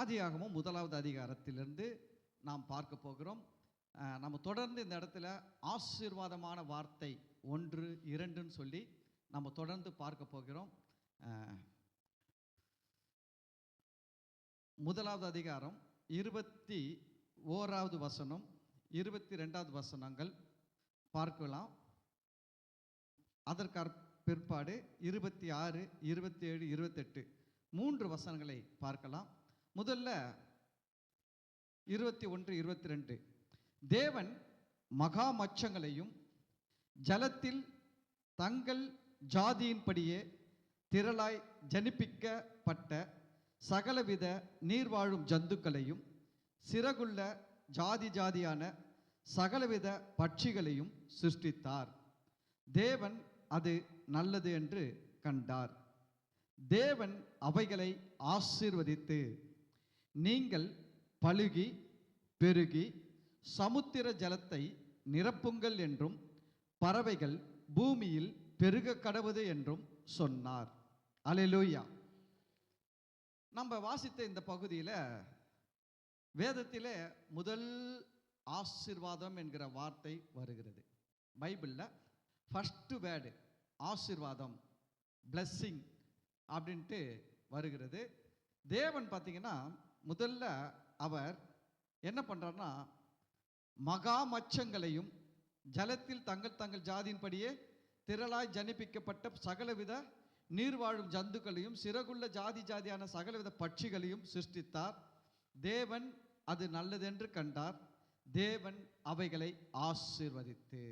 ஆதியாகமம் 1வது அதிகாரத்திலிருந்து நாம் பார்க்க போகிறோம். நம்ம தொடர்ந்து இந்த இடத்துல ஆசீர்வாதமான வார்த்தை 1, 2ன்னு சொல்லி நம்ம தொடர்ந்து பார்க்க போகிறோம். 1வது அதிகாரம் 21வது வசனம் 22வது வசனங்கள் பார்க்கலாம். அதற்கு பிற்பாடு 26, 27, 28 3 வசனங்களை பார்க்கலாம். முதல்ல 21, 22. தேவன் மகா மச்சங்களையும் ஜலத்தில் தங்கள் ஜாதியின்படியே திரளாய் ஜனிப்பிக்கப்பட்ட சகலவித நீர்வாழும் ஜந்துக்களையும் சிறகுள்ள ஜாதி ஜாதியான சகலவித பட்சிகளையும் சிருஷ்டித்தார். தேவன் அது நல்லது என்று கண்டார். தேவன் அவைகளை ஆசீர்வதித்து, நீங்கள் பலுகி பெருகி சமுத்திர ஜலத்தை நிரப்புங்கள் என்றும் பறவைகள் பூமியில் பெருக கடவுது என்றும் சொன்னார். அல்லேலூயா. நம்ம வாசித்த இந்த பகுதியில் வேதத்திலே முதல் ஆசீர்வாதம் என்கிற வார்த்தை வருகிறது. பைபிளில் ஃபர்ஸ்ட் வேர்டு ஆசீர்வாதம், பிளஸ்ஸிங் அப்படின்ட்டு வருகிறது. தேவன் பார்த்தீங்கன்னா முதல்ல அவர் என்ன பண்ணுறாருன்னா, மகா மச்சங்களையும் ஜலத்தில் தங்கள் தங்கள் ஜாதியின்படியே திரளாய் ஜனிப்பிக்கப்பட்ட சகலவித நீர்வாழும் ஜந்துக்களையும் சிறகுள்ள ஜாதி ஜாதியான சகலவித பட்சிகளையும் சிருஷ்டித்தார். தேவன் அது நல்லதென்று கண்டார். தேவன் அவைகளை ஆசீர்வதித்து.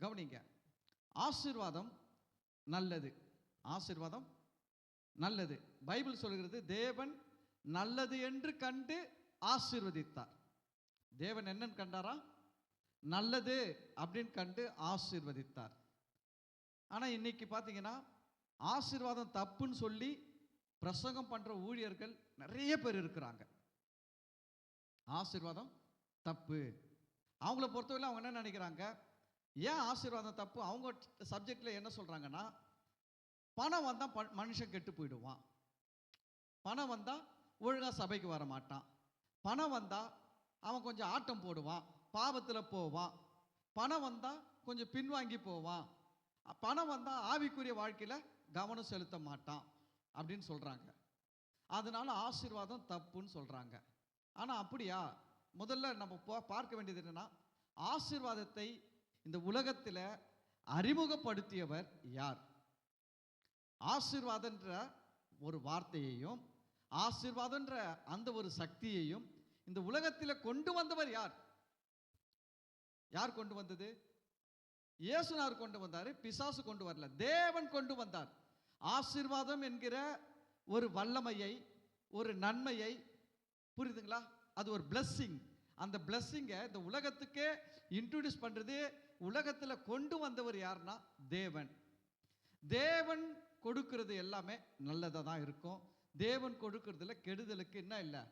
கவனிங்க, ஆசீர்வாதம் நல்லது. ஆசீர்வாதம் நல்லது. பைபிள் சொல்கிறது தேவன் நல்லது என்று கண்டு ஆசீர்வதித்தார். தேவன் என்னன்னு கண்டாரா? நல்லது அப்படின்னு கண்டு ஆசீர்வதித்தார். ஆனால் இன்னைக்கு பார்த்தீங்கன்னா ஆசீர்வாதம் தப்புன்னு சொல்லி பிரசங்கம் பண்ற ஊழியர்கள் நிறைய பேர் இருக்கிறாங்க. ஆசீர்வாதம் தப்பு. அவங்கள பொறுத்தவரை அவங்க என்ன நினைக்கிறாங்க? ஏன் ஆசீர்வாதம் தப்பு? அவங்க சப்ஜெக்ட்ல என்ன சொல்றாங்கன்னா, பணம் வந்தால் மனுஷன் கெட்டு போயிடுவான், பணம் வந்தால் ஒழுங்காக சபைக்கு வர மாட்டான், பணம் வந்தால் அவன் கொஞ்சம் ஆட்டம் போடுவான், பாவத்தில் போவான், பணம் வந்தால் கொஞ்சம் பின்வாங்கி போவான், பணம் வந்தால் ஆவிக்குரிய வாழ்க்கையில் கவனம் செலுத்த மாட்டான் அப்படின்னு சொல்கிறாங்க. அதனால ஆசீர்வாதம் தப்புன்னு சொல்கிறாங்க. ஆனால் அப்படியா? முதல்ல நம்ம பார்க்க வேண்டியது என்னன்னா, ஆசீர்வாதத்தை இந்த உலகத்தில் அறிமுகப்படுத்தியவர் யார்? ஆசீர்வாதன்ற ஒரு வார்த்தையையும் ஆசீர்வாதன்ற அந்த ஒரு சக்தியையும் இந்த உலகத்தில் கொண்டு வந்தவர் யார்? யார் கொண்டு வந்தது? இயேசுனார் கொண்டு வந்தார். பிசாசு கொண்டு வரல, தேவன் கொண்டு வந்தார். ஆசீர்வாதம் என்கிற ஒரு வல்லமையை, ஒரு நன்மையை, புரியுதுங்களா? அது ஒரு பிளஸ்ஸிங். அந்த பிளஸ்ஸிங்கை இந்த உலகத்துக்கே இன்ட்ரோடியூஸ் பண்றது, உலகத்தில் கொண்டு வந்தவர் யாருன்னா தேவன். தேவன் கொடுக்கிறது எல்லாமே நல்லதாக தான் இருக்கும். தேவன் கொடுக்கறதுல கெடுதலுக்கு என்ன இல்லை,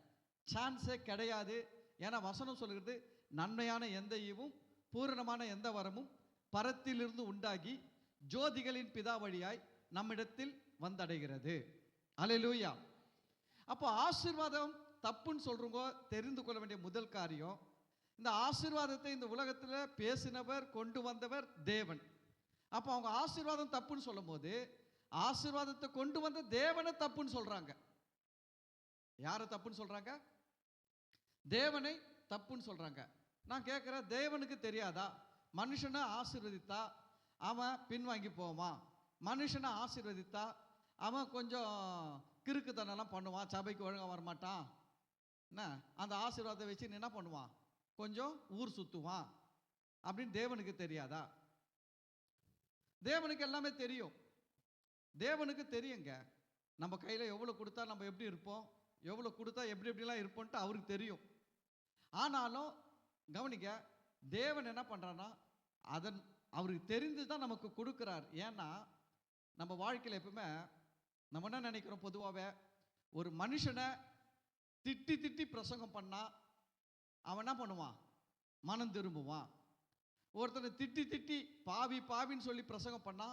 சான்ஸே கிடையாது. ஏன்னா வசனம் சொல்கிறது, நன்மையான எந்த ஈவும் பூரணமான எந்த வரமும் பரத்திலிருந்து உண்டாகி ஜோதிகளின் பிதா வழியாய் நம்மிடத்தில் வந்தடைகிறது. அல்லேலூயா. அப்போ ஆசீர்வாதம் தப்புன்னு சொல்றவங்க தெரிந்து கொள்ள வேண்டிய முதல் காரியம், இந்த ஆசீர்வாதத்தை இந்த உலகத்தில் பேசினவர், கொண்டு வந்தவர் தேவன். அப்போ அவங்க ஆசீர்வாதம் தப்புன்னு சொல்லும் போது ஆசீர்வாதத்தை கொண்டு வந்த தேவனை தப்புன்னு சொல்றாங்க. யாரை தப்புன்னு சொல்றாங்க? தேவனை தப்புன்னு சொல்றாங்க. நான் கேட்கிறேன், தேவனுக்கு தெரியாதா? மனுஷனை ஆசீர்வதித்தா அவன் பின்வாங்கி போவான், மனுஷனை ஆசீர்வதித்தா அவன் கொஞ்சம் கிறுக்குத்தனெல்லாம் பண்ணுவான், சபைக்கு ஒழுங்காக வரமாட்டான், என்ன அந்த ஆசீர்வாதத்தை வச்சு என்ன பண்ணுவான், கொஞ்சம் ஊர் சுற்றுவான் அப்படின்னு தேவனுக்கு தெரியாதா? தேவனுக்கு எல்லாமே தெரியும். தேவனுக்கு தெரியுங்க, நம்ம கையில் எவ்வளோ கொடுத்தா நம்ம எப்படி இருப்போம், எவ்வளோ கொடுத்தா எப்படி எப்படிலாம் இருப்போன்ட்டு அவருக்கு தெரியும். ஆனாலும் கவனிக்க, தேவன் என்ன பண்ணுறான்னா அதன் அவருக்கு தெரிந்து தான் நமக்கு கொடுக்குறார். ஏன்னா நம்ம வாழ்க்கையில் எப்பவுமே நம்ம என்ன நினைக்கிறோம், பொதுவாகவே ஒரு மனுஷனை திட்டி திட்டி பிரசங்கம் பண்ணா அவன் என்ன பண்ணுவான், மனம் திரும்புவான். ஒருத்தனை திட்டி திட்டி பாவி பாவின்னு சொல்லி பிரசங்கம் பண்ணா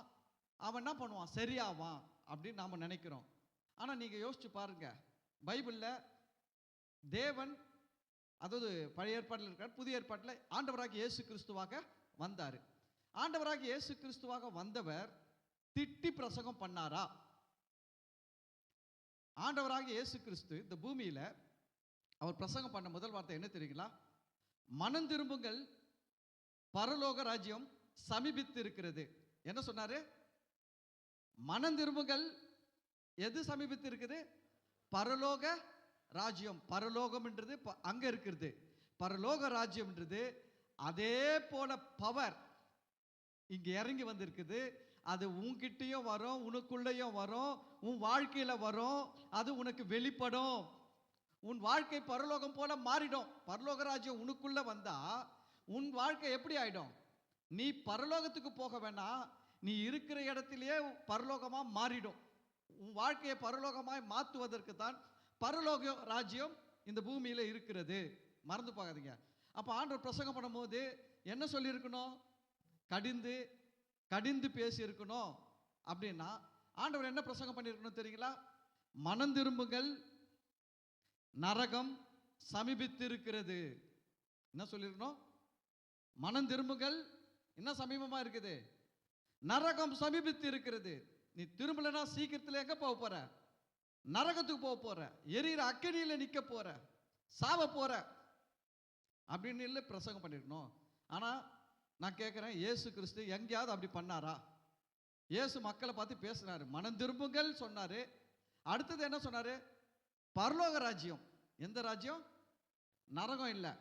அவன் என்ன பண்ணுவான், சரியாவான் அப்படின்னு நாம் நினைக்கிறோம். ஆனால் நீங்கள் யோசிச்சு பாருங்க, பைபிளில் தேவன், அதாவது பழைய ஏற்பாட்டில் இருக்கார், புதிய ஏற்பாட்டில் ஆண்டவராகிய இயேசு கிறிஸ்துவாக வந்தார். ஆண்டவராகிய இயேசு கிறிஸ்துவாக வந்தவர் திட்டி பிரசங்கம் பண்ணாரா? ஆண்டவராகிய இயேசு கிறிஸ்து இந்த பூமியில அவர் பிரசங்கம் பண்ண முதல் வார்த்தை என்ன தெரியுங்களா? மனம் திரும்புங்கள், பரலோக ராஜ்யம் சமீபித்து இருக்கிறது. என்ன சொன்னாரு? மனம் திரும்புங்கள். எது சமீபித்து இருக்குது? பரலோக ராஜ்யம். பரலோகம்ன்றது அங்க இருக்கிறது. பரலோக ராஜ்யம்ன்றது அதே போல பவர் இங்க இறங்கி வந்திருக்குது. அது உன்கிட்டயும் வரும், உனக்குள்ளேயும் வரும், உன் வாழ்க்கையில வரும், அது உனக்கு வெளிப்படும். உன் வாழ்க்கை பரலோகம் போல மாறிடும். பரலோக ராஜ்யம் உனக்குள்ள வந்தா உன் வாழ்க்கை எப்படி ஆயிடும்? நீ பரலோகத்துக்கு போக வேணாம், நீ இருக்கிற இடத்திலேயே பரலோகமா மாறிடும். உன் வாழ்க்கையை பரலோகமாய் மாற்றுவதற்கு தான் பரலோக ராஜ்யம் இந்த பூமியில இருக்கிறது. மறந்து போகாதீங்க. அப்ப ஆண்டவர் பிரசங்கம் பண்ணும்போது என்ன சொல்லி இருக்கணும்? கடிந்து கடிந்து பேசி இருக்கணும். அப்படின்னா ஆண்டவர் என்ன பிரசங்கம் பண்ணியிருக்கணும் தெரியுங்களா? மனம் திரும்புங்கள், நரகம் சமீபித்து இருக்கிறது. என்ன சொல்லிருக்கணும்? மனம் திரும்புங்கள், என்ன சமீபமா இருக்குது? நரகம் சமீபித்து இருக்கிறது. நீ திரும்பலனா சீக்கிரத்தில் எங்க போக போற? நரகத்துக்கு போக போற, எரியிற அக்கினியில நிக்க போற, சாவ போற அப்படின்னு இல்லை பிரசங்கம் பண்ணிருக்கணும். ஆனா நான் கேட்கிறேன், இயேசு கிறிஸ்து எங்கேயாவது அப்படி பண்ணாரா? இயேசு மக்களை பார்த்து பேசினாரு, மனம் திரும்புங்கள் சொன்னாரு. அடுத்தது என்ன சொன்னாரு? பரலோக ராஜ்யம். எந்த ராஜ்யம்? நரகம் இல்லை,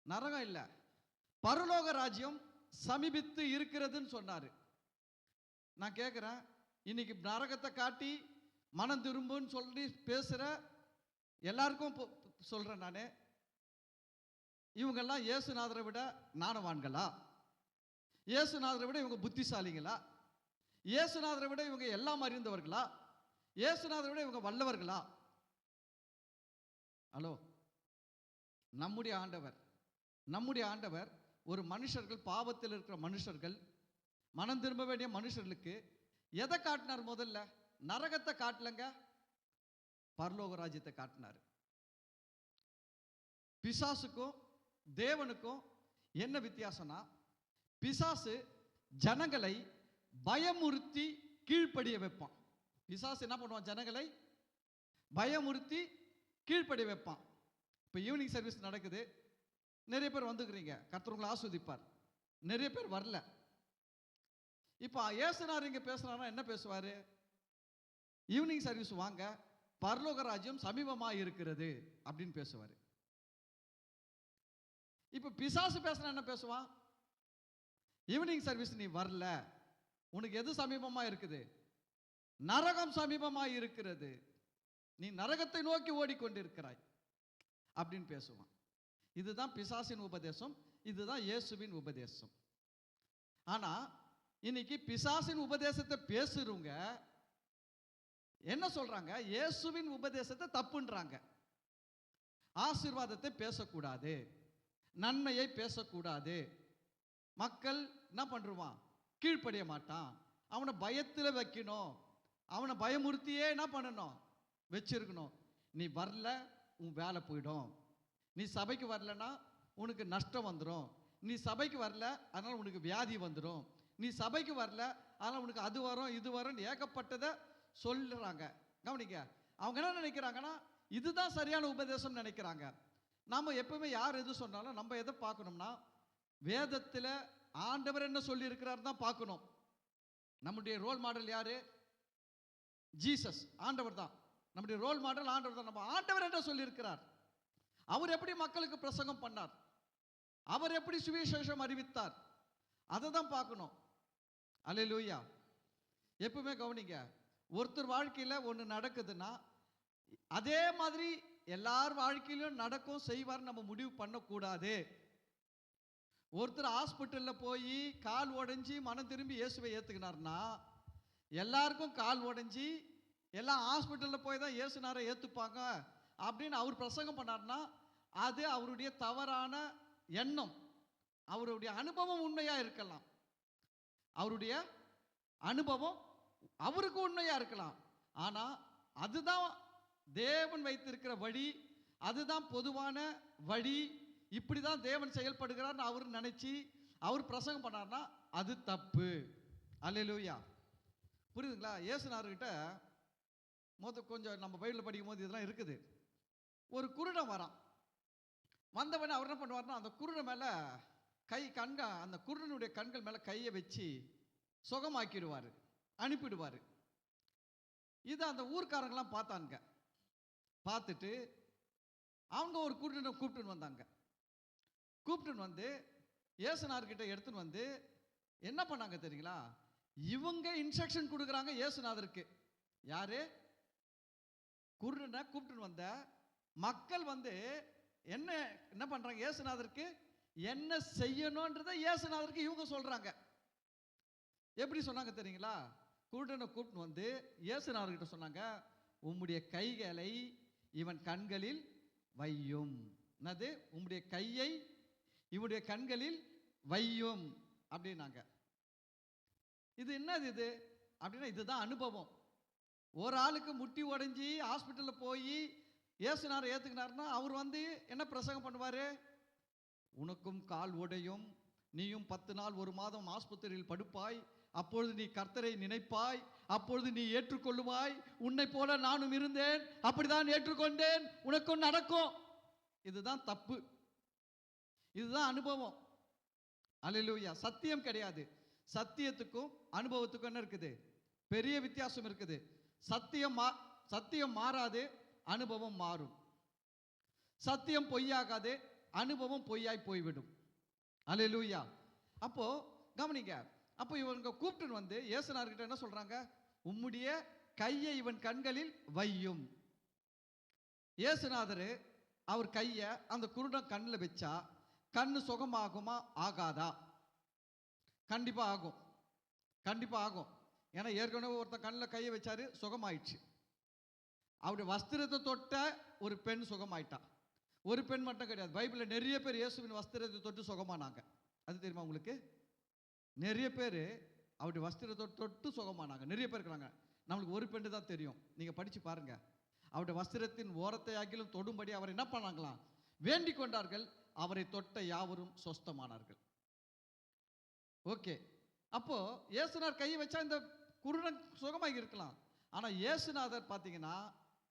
நரகம் இல்லை, பரலோக ராஜ்யம் சமீபித்து இருக்கிறதுன்னு சொன்னாரு. நான் கேட்கிறேன், இன்னைக்கு நரகத்தை காட்டி மனம் திரும்புன்னு சொல்லி பேசுற எல்லாருக்கும் சொல்றேன் நானே, இவங்கெல்லாம் இயேசுநாதரை விட ஞானவான்களா? இயேசுநாதரை விட இவங்க புத்திசாலிகளா? இயேசுநாதரை விட இவங்க எல்லாம் அறிந்தவர்களா? இயேசுநாதரை விட இவங்க வல்லவர்களா? ஹலோ, நம்முடைய ஆண்டவர் ஒரு மனுஷர்கள், பாவத்தில் இருக்கிற மனுஷர்கள், மனம் திரும்ப வேண்டிய மனுஷர்களுக்கு எதை காட்டினார்? முதல்ல நரகத்தை காட்டலங்க, பரலோக ராஜ்யத்தை காட்டினார். பிசாசுக்கும் தேவனுக்கும் என்ன வித்தியாசம்னா, பிசாசு ஜனங்களை பயமுறுத்தி கீழ்ப்படிய வைப்பான். பிசாசு என்ன பண்ணுவான்? ஜனங்களை பயமுறுத்தி கீழ்ப்படிய வைப்பான். இப்போ ஈவினிங் சர்வீஸ் நடக்குது, நிறைய பேர் வந்துக்கிறீங்க, கர்த்தர் உங்களை ஆஸ்வதிப்பார். நிறைய பேர் வரல. இப்போ இயேசுநாதர் இங்க பேசுறாருன்னா என்ன பேசுவாரு? ஈவினிங் சர்வீஸ் வாங்க, பரலோக ராஜ்யம் சமீபமாக இருக்கிறது அப்படின்னு பேசுவாரு. இப்போ பிசாசு பேசுனா என்ன பேசுவான்? ஈவினிங் சர்வீஸ் நீ வரல, உனக்கு எது சமீபமா இருக்குது? நரகம் சமீபமா இருக்கிறது, நீ நரகத்தை நோக்கி ஓடிக்கொண்டிருக்கிறாய் அப்படின்னு பேசுவான். இதுதான் பிசாசின் உபதேசம், இதுதான் இயேசுவின் உபதேசம். ஆனா இன்னைக்கு பிசாசின் உபதேசத்தை பேசுறவங்க என்ன சொல்றாங்க? இயேசுவின் உபதேசத்தை தப்புன்றாங்க. ஆசீர்வாதத்தை பேசக்கூடாது, நன்மையை பேசக்கூடாது. மக்கள் என்ன பண்ணுவான்? கீழ்ப்படிய மாட்டான். அவனை பயத்தில் வைக்கணும், அவனை பயமுறுத்தியே என்ன பண்ணணும்? வச்சிருக்கணும். நீ வரல, உன் வேலை போயிடும். நீ சபைக்கு வரலன்னா உனக்கு நஷ்டம் வந்துடும். நீ சபைக்கு வரல அதனால உனக்கு வியாதி வந்துடும். நீ சபைக்கு வரல அதனால உனக்கு அது வரும் இது வரும் ஏகப்பட்டதை சொல்லுறாங்க. கவனிக்க, அவங்க என்ன நினைக்கிறாங்கன்னா இதுதான் சரியான உபதேசம் நினைக்கிறாங்க. நாம எப்பவுமே யார் எது சொன்னாலும் நம்ம எதை பார்க்கணும்னா, வேதத்தில் ஆண்டவர் என்ன சொல்லி இருக்கிறார் தான் பார்க்கணும். நம்முடைய ரோல் மாடல் யாரு? ஜீசஸ், ஆண்டவர் தான் நம்முடைய ரோல் மாடல். ஆண்டவர் தான். நம்ம ஆண்டவர் என்ன சொல்லி இருக்கிறார், அவர் எப்படி மக்களுக்கு பிரசங்கம் பண்ணார், அவர் எப்படி சுவிசேஷம் அறிவித்தார், அதை தான் பார்க்கணும். அல்லேலூயா. எப்பவுமே கவனிங்க, ஒருத்தர் வாழ்க்கையில ஒன்று நடக்குதுன்னா அதே மாதிரி எல்லார் வாழ்க்கையிலும் நடக்கும் செய்வார் நம்ம முடிவு பண்ணக்கூடாது. ஒருத்தர் ஹாஸ்பிட்டல்ல போய் கால் உடைஞ்சி மனம் திரும்பி இயேசுவை ஏத்துக்கினார்னா, எல்லாருக்கும் கால் உடைஞ்சி எல்லாம் ஹாஸ்பிட்டல்ல போய் தான் இயேசுனாரை ஏத்துப்பாங்க அப்படின்னு அவர் பிரசங்கம் பண்ணார்னா அது அவருடைய தவறான எண்ணம். அவருடைய அனுபவம் உண்மையா இருக்கலாம், அவருடைய அனுபவம் அவருக்கு உண்மையா இருக்கலாம். ஆனா அதுதான் தேவன் வைத்திருக்கிற வழி, அதுதான் பொதுவான வழி, இப்படிதான் தேவன் செயல்படுகிறார்னு அவர் நினைச்சு அவர் பிரசங்கம் பண்ணார்னா அது தப்பு. அல்லேலூயா. புரியுதுங்களா? இயேசுநாதர்கிட்ட கொஞ்சம் நம்ம பைபிளில் படிக்கும் போது இதெல்லாம் இருக்குது. ஒரு குருடன் வரான். வந்தவனே அவர் என்ன பண்ணுவார்னா, அந்த குருடன் மேலே அந்த குருடனுடைய கண்கள் மேலே கையை வச்சு சுகமாக்கிடுவார், அனுப்பிடுவார். இதை அந்த ஊர்க்காரங்களாம் பார்த்தாங்க. பார்த்துட்டு அவங்க ஒரு குருடனை கூப்பிட்டுன்னு வந்தாங்க. கூப்பிட்டுன்னு வந்து இயேசுநாதர்கிட்ட எடுத்துன்னு வந்து என்ன பண்ணாங்க தெரியுங்களா? இவங்க இன்ஸ்ட்ரக்ஷன் கொடுக்குறாங்க இயேசுநாதருக்கு. யாரு? குருடனை கூப்பிட்டுன்னு வந்த மக்கள் வந்து என்ன பண்றாங்க? இயேசுநாதருக்கு என்ன செய்யணும்ன்றதை இயேசுநாதருக்கு இவங்க சொல்றாங்க. எப்படி சொன்னாங்க தெரியுங்களா? குருடனை கூப்பிட்டு வந்து இயேசுநாதர்கிட்ட சொன்னாங்க, உம்முடைய கைகளை இவன் கண்களில் வையும். என்னது? உம்முடைய கையை இவனுடைய கண்களில் வையும் அப்படின்னாங்க. இது என்னது இது அப்படின்னா, இதுதான் அனுபவம். ஒரு ஆளுக்கு முட்டி உடைஞ்சி ஹாஸ்பிட்டலில் போய் இயேசுநாதர் ஏற்றுக்கினார்னா அவர் வந்து என்ன பிரசங்கம் பண்ணுவார்? உனக்கும் கால் உடையும், நீயும் 10 நாள் 1 மாதம் ஆஸ்பத்திரியில் படுப்பாய், அப்பொழுது நீ கர்த்தரை நினைப்பாய், அப்பொழுது நீ ஏற்றுக்கொள்ளுவாய், உன்னை போல நானும் இருந்தேன், அப்படிதான் ஏற்றுக்கொண்டேன், உனக்கும் நடக்கும். இதுதான் தப்பு, இதுதான் அனுபவம். அல்லேலூயா. சத்தியம் கிடையாது. சத்தியத்துக்கும் அனுபவத்துக்கும் என்ன இருக்குது? பெரிய வித்தியாசம் இருக்குது. சத்தியம் மாறாது, அனுபவம் மாறும். சத்தியம் பொய்யாகாது, அனுபவம் பொய்யாய் போய்விடும். அல்லேலூயா. அப்போ கவனிங்க. அப்போ இவங்க கூப்பிட்டு வந்து இயேசுநாதர்கிட்ட என்ன சொல்றாங்க? உம்முடைய கையை இவன் கண்களில் வையும். இயேசுநாதர் அவர் கையை அந்த குருடன் கண்ணில் வச்சா கண்ணு சுகமாகுமா ஆகாதா? கண்டிப்பா ஆகும், கண்டிப்பா ஆகும். ஏன்னா ஏற்கனவே ஒருத்தன் கண்ணில் கையை வச்சாரு, சுகமாயிடுச்சு. அவருடைய வஸ்திரத்தை தொட்ட ஒரு பெண் சுகமாயிட்டா. ஒரு பெண் மட்டும் கிடையாது, பைபிளில் நிறைய பேர் இயேசுவின் வஸ்திரத்தை தொட்டு சுகமானாங்க. அது தெரியுமா உங்களுக்கு? நிறைய பேர் அவருடைய வஸ்திரத்தை தொட்டு சுகமானாங்க. நிறைய பேர் இருக்கிறாங்க. நம்மளுக்கு ஒரு பெண்ணு தான் தெரியும், நீங்க படிச்சு பாருங்க. அவருடைய வஸ்திரத்தின் ஓரத்தை ஆகிலும் தொடும்படி அவர் என்ன பண்ணாங்களாம்? வேண்டிக் கொண்டார்கள். அவரை தொட்ட யாவரும் சொஸ்தமானார்கள். ஓகே. அப்போ இயேசுநாதர் கையை வச்சா இந்த குருடன் சுகமாகி இருக்கலாம். ஆனா இயேசுநாதர் பார்த்தீங்கன்னா